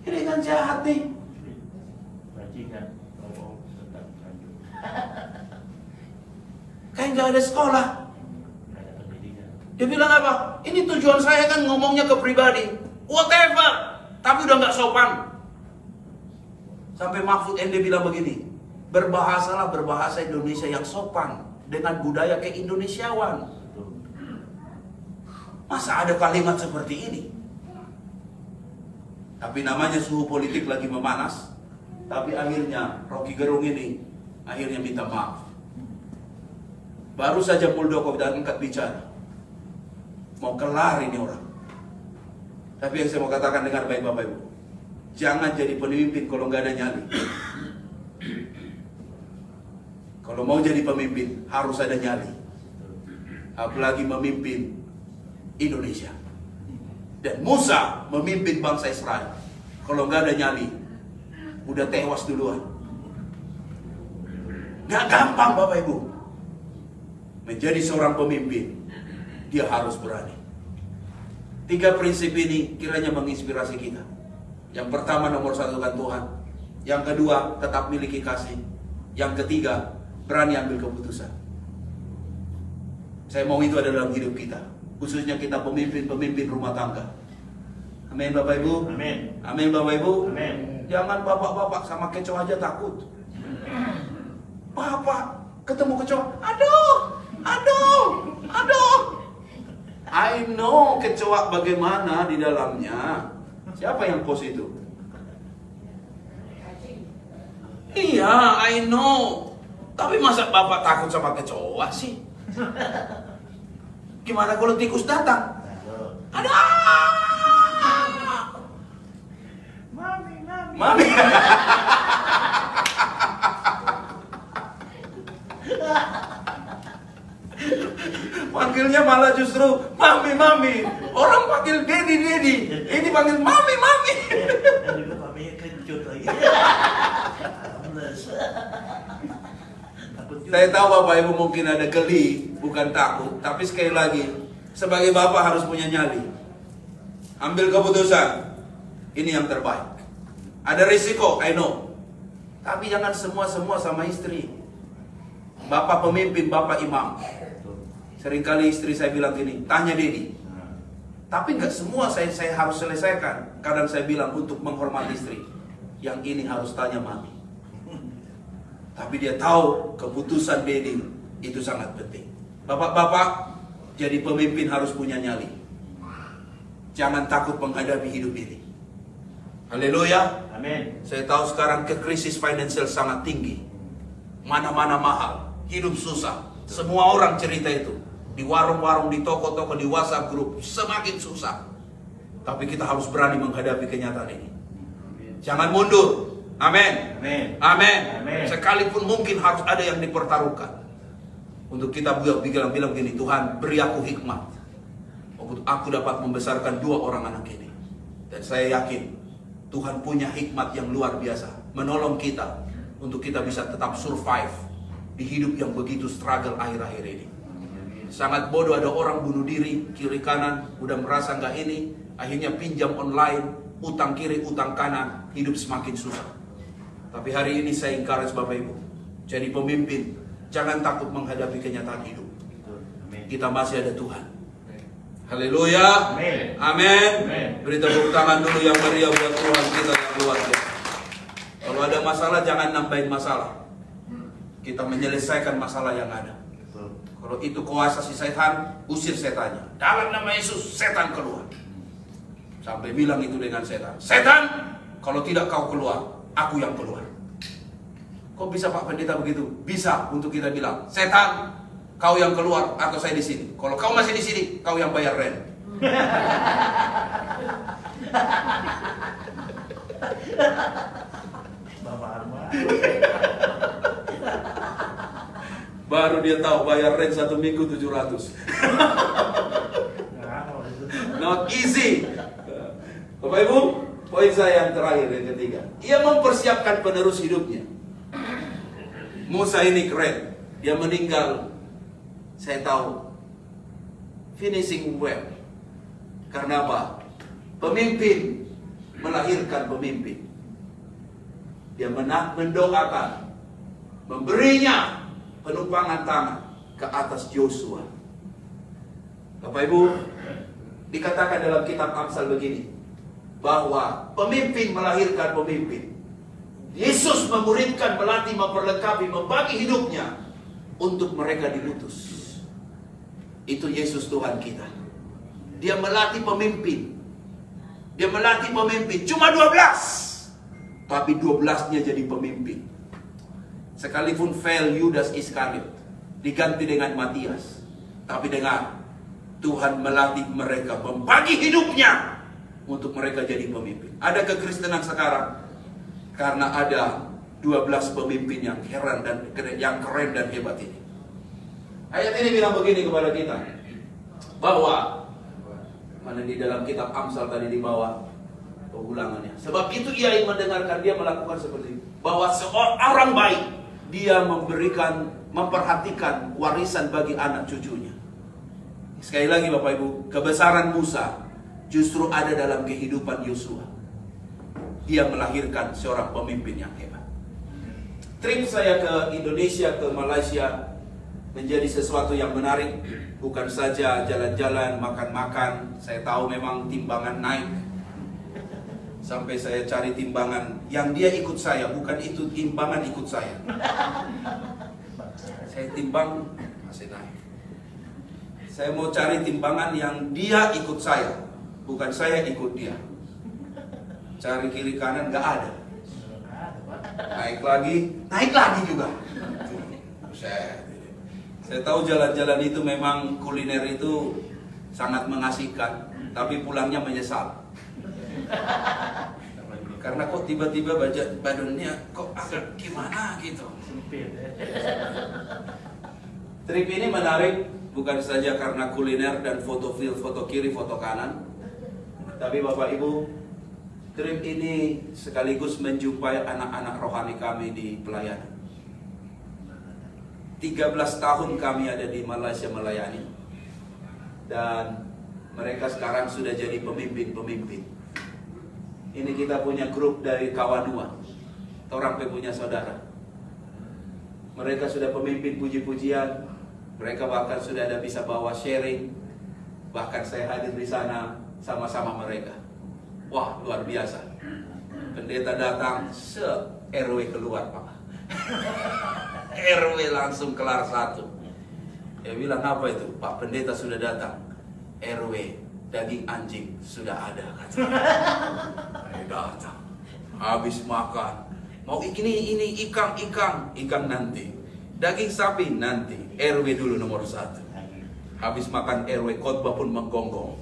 Ini kan jahat nih. Bajingan ngomong tentang Tanjung. Kayak nggak ada sekolah. Nggak ada pendidikan. Dia bilang apa? Ini tujuan saya kan ngomongnya ke pribadi. Whatever. Tapi udah nggak sopan. Sampai Mahfud MD bilang begini, berbahasalah berbahasa Indonesia yang sopan dengan budaya keindonesiawan. Betul. Masa ada kalimat seperti ini? Tapi namanya suhu politik lagi memanas. Tapi akhirnya Rocky Gerung ini akhirnya minta maaf. Baru saja Muldoko dan angkat bicara. Mau kelar ini orang. Tapi yang saya mau katakan, dengar baik Bapak Ibu. Jangan jadi pemimpin kalau nggak ada nyali. Kalau mau jadi pemimpin harus ada nyali. Apalagi memimpin Indonesia. Dan Musa memimpin bangsa Israel. Kalau nggak ada nyali, udah tewas duluan. Nggak gampang Bapak Ibu. Menjadi seorang pemimpin, dia harus berani. 3 prinsip ini kiranya menginspirasi kita. Yang pertama, nomor 1 kan Tuhan. Yang kedua, tetap miliki kasih. Yang ketiga, berani ambil keputusan. Saya mau itu ada dalam hidup kita. Khususnya kita pemimpin-pemimpin rumah tangga. Amin Bapak Ibu. Amin. Amin Bapak Ibu. Amin. Jangan bapak-bapak sama kecoa aja takut. Bapak ketemu kecoa, aduh. I know kecoa bagaimana di dalamnya. Siapa yang post itu? Iya, I know. Tapi masa Bapak takut sama kecoa sih? Gimana kalau tikus datang? Ada. Mami. Panggilnya malah justru mami. Orang panggil Dedi. Ini panggil mami. Maminya kecut lagi. Saya tahu Bapak Ibu mungkin ada geli, bukan takut. Tapi sekali lagi, sebagai Bapak harus punya nyali. Ambil keputusan. Ini yang terbaik. Ada risiko, I know. Tapi jangan semua sama istri. Bapak pemimpin, Bapak imam. Seringkali istri saya bilang gini, tanya Dedi. Tapi nggak semua saya harus selesaikan. Kadang saya bilang untuk menghormati istri. Yang ini harus tanya mami. Tapi dia tahu keputusan Dedi itu sangat penting. Bapak-bapak jadi pemimpin harus punya nyali. Jangan takut menghadapi hidup ini. Haleluya. Amin. Saya tahu sekarang krisis finansial sangat tinggi. Mana-mana mahal. Hidup susah. Semua orang cerita itu. Di warung-warung, di toko-toko, di WhatsApp grup. Semakin susah. Tapi kita harus berani menghadapi kenyataan ini. Jangan mundur. Amin. Amin. Sekalipun mungkin harus ada yang dipertaruhkan. Untuk kita bilang gini, Tuhan beri aku hikmat. Untuk aku dapat membesarkan 2 orang anak ini. Dan saya yakin Tuhan punya hikmat yang luar biasa. Menolong kita. Untuk kita bisa tetap survive. Di hidup yang begitu struggle akhir-akhir ini. Sangat bodoh ada orang bunuh diri kiri kanan. Udah merasa nggak ini. Akhirnya pinjam online. Utang kiri, utang kanan. Hidup semakin susah. Tapi hari ini saya encourage Bapak Ibu. Jadi pemimpin. Jangan takut menghadapi kenyataan hidup. Kita masih ada Tuhan. Haleluya. Amin. Beri tepuk tangan dulu yang meriah buat Tuhan kita yang luar biasa. Kalau ada masalah jangan nambahin masalah. Kita menyelesaikan masalah yang ada. Kalau itu kuasa si setan, usir setannya. Dalam nama Yesus, setan keluar. Sampai bilang itu dengan setan. Setan, kalau tidak kau keluar, aku yang keluar. Kok bisa Pak Pendeta begitu? Bisa untuk kita bilang, setan, kau yang keluar atau saya di sini. Kalau kau masih di sini, kau yang bayar rent. Baru dia tahu bayar rent 1 minggu 700. Not easy. Bapak Ibu, poin saya yang terakhir, yang ketiga. Ia mempersiapkan penerus hidupnya. Musa ini keren. Dia meninggal, saya tahu, finishing well. Karena apa? Pemimpin melahirkan pemimpin. Dia mendoakan, memberinya penumpangan tangan ke atas Joshua. Bapak Ibu, dikatakan dalam kitab Amsal begini, bahwa pemimpin melahirkan pemimpin. Yesus memuridkan, melatih, memperlengkapi, membagi hidupnya untuk mereka diutus. Itu Yesus Tuhan kita. Dia melatih pemimpin. Dia melatih pemimpin. Cuma 12. Tapi 12-nya jadi pemimpin. Sekalipun fail Yudas Iskariot, diganti dengan Matias. Tapi dengar, Tuhan melatih mereka, membagi hidupnya untuk mereka jadi pemimpin. Ada kekristenan sekarang karena ada 12 pemimpin yang keren dan hebat ini. Ayat ini bilang begini kepada kita, bahwa mana di dalam kitab Amsal tadi di bawah pengulangannya. Sebab itu ia yang mendengarkan, dia melakukan seperti itu. Bahwa seorang baik, dia memperhatikan warisan bagi anak cucunya. Sekali lagi Bapak Ibu, kebesaran Musa justru ada dalam kehidupan Yosua. Dia melahirkan seorang pemimpin yang hebat. Trip saya ke Indonesia, ke Malaysia menjadi sesuatu yang menarik. Bukan saja jalan-jalan, makan-makan. Saya tahu memang timbangan naik. Sampai saya cari timbangan yang dia ikut saya, bukan itu timbangan ikut saya. Saya timbang masih naik. Saya mau cari timbangan yang dia ikut saya, bukan saya ikut dia. Cari kiri kanan nggak ada. Naik lagi juga. Saya tahu jalan-jalan itu memang kuliner itu sangat mengasihkan, tapi pulangnya menyesal. Karena kok tiba-tiba badannya kok agak gimana gitu. Trip ini menarik bukan saja karena kuliner dan foto kiri, foto kanan, tapi Bapak Ibu, trip ini sekaligus menjumpai anak-anak rohani kami di pelayanan. 13 tahun kami ada di Malaysia melayani, dan mereka sekarang sudah jadi pemimpin-pemimpin. Ini kita punya grup dari Kawanua, orang punya saudara. Mereka sudah pemimpin puji-pujian, mereka bahkan sudah ada bisa bawa sharing, bahkan saya hadir di sana sama-sama mereka. Wah, luar biasa. Pendeta datang, RW keluar Pak. RW langsung kelar satu. Dia bilang, apa itu? Pak Pendeta sudah datang. RW daging anjing sudah ada, katanya. Datang, habis makan. Mau ini ikan nanti. Daging sapi nanti. RW dulu nomor 1. Habis makan RW, khotbah pun menggonggong.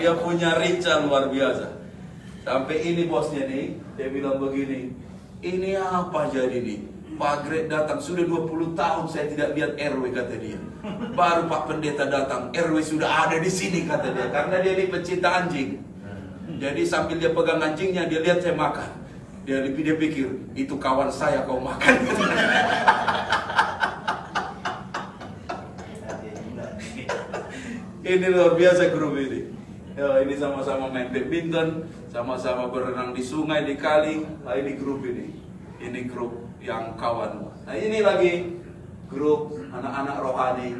Dia punya rica luar biasa. Sampai ini bosnya nih, dia bilang begini, ini apa jadi nih? Pak Greg datang, sudah 20 tahun saya tidak lihat RW, kata dia. Baru Pak Pendeta datang, RW sudah ada di sini, kata dia. Karena dia ini pecinta anjing. Jadi sambil dia pegang anjingnya, dia lihat saya makan. Dia pikir, itu kawan saya kau makan. Ini luar biasa grup ini. Ya, ini sama-sama main badminton, sama-sama berenang di sungai, di kali. Nah, ini grup ini. Ini grup yang kawan. Nah, ini lagi grup anak-anak rohani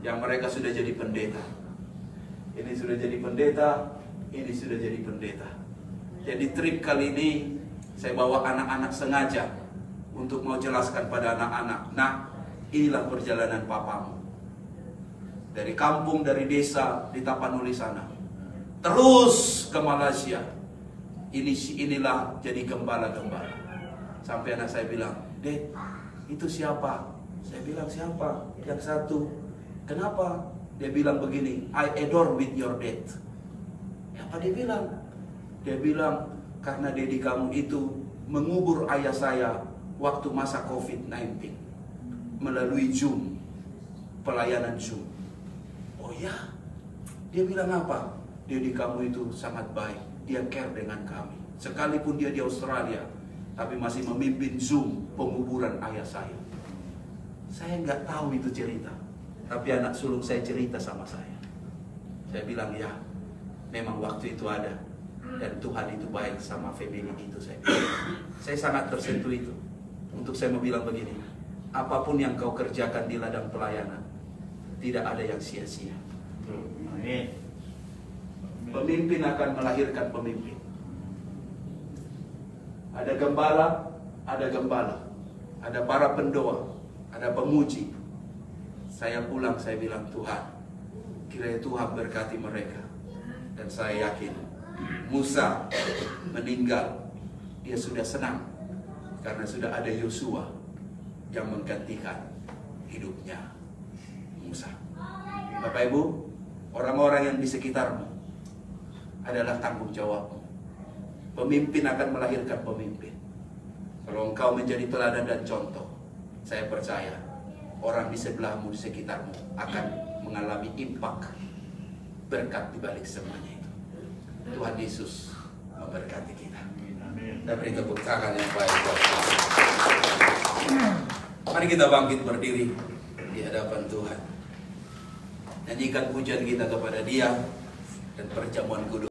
yang mereka sudah jadi pendeta. Ini sudah jadi pendeta, ini sudah jadi pendeta. Jadi trip kali ini saya bawa anak-anak sengaja untuk mau jelaskan pada anak-anak. Nah, inilah perjalanan papamu. Dari kampung, dari desa di Tapanuli sana, terus ke Malaysia. Inilah jadi gembala-gembala. Sampai anak saya bilang, Dek, itu siapa? Saya bilang, siapa? Yang satu. Kenapa? Dia bilang begini, I adore with your dad. Apa dia bilang? Dia bilang, karena daddy kamu itu mengubur ayah saya waktu masa COVID-19 melalui Zoom, pelayanan Zoom. Oh ya? Dia bilang apa? Daddy kamu itu sangat baik, dia care dengan kami. Sekalipun dia di Australia, tapi masih memimpin Zoom penguburan ayah saya. Saya nggak tahu itu cerita, tapi anak sulung saya cerita sama saya. Saya bilang, ya, memang waktu itu ada, dan Tuhan itu baik sama family itu. Saya sangat tersentuh itu. Untuk saya mau bilang begini, apapun yang kau kerjakan di ladang pelayanan, tidak ada yang sia-sia. Pemimpin akan melahirkan pemimpin. Ada gembala, ada para pendoa, ada pemuji. Saya pulang, saya bilang, Tuhan, kiranya Tuhan berkati mereka. Dan saya yakin Musa meninggal, dia sudah senang karena sudah ada Yosua yang menggantikan hidupnya Musa. Bapak Ibu, orang-orang yang di sekitarmu adalah tanggung jawabmu. Pemimpin akan melahirkan pemimpin. Kalau engkau menjadi teladan dan contoh, saya percaya orang di sebelahmu, di sekitarmu akan mengalami impak berkat di balik semuanya itu. Tuhan Yesus memberkati kita. Dan beri tepuk tangan yang baik buat kita. Mari kita bangkit berdiri di hadapan Tuhan. Nyanyikan pujian kita kepada Dia dan perjamuan kudus.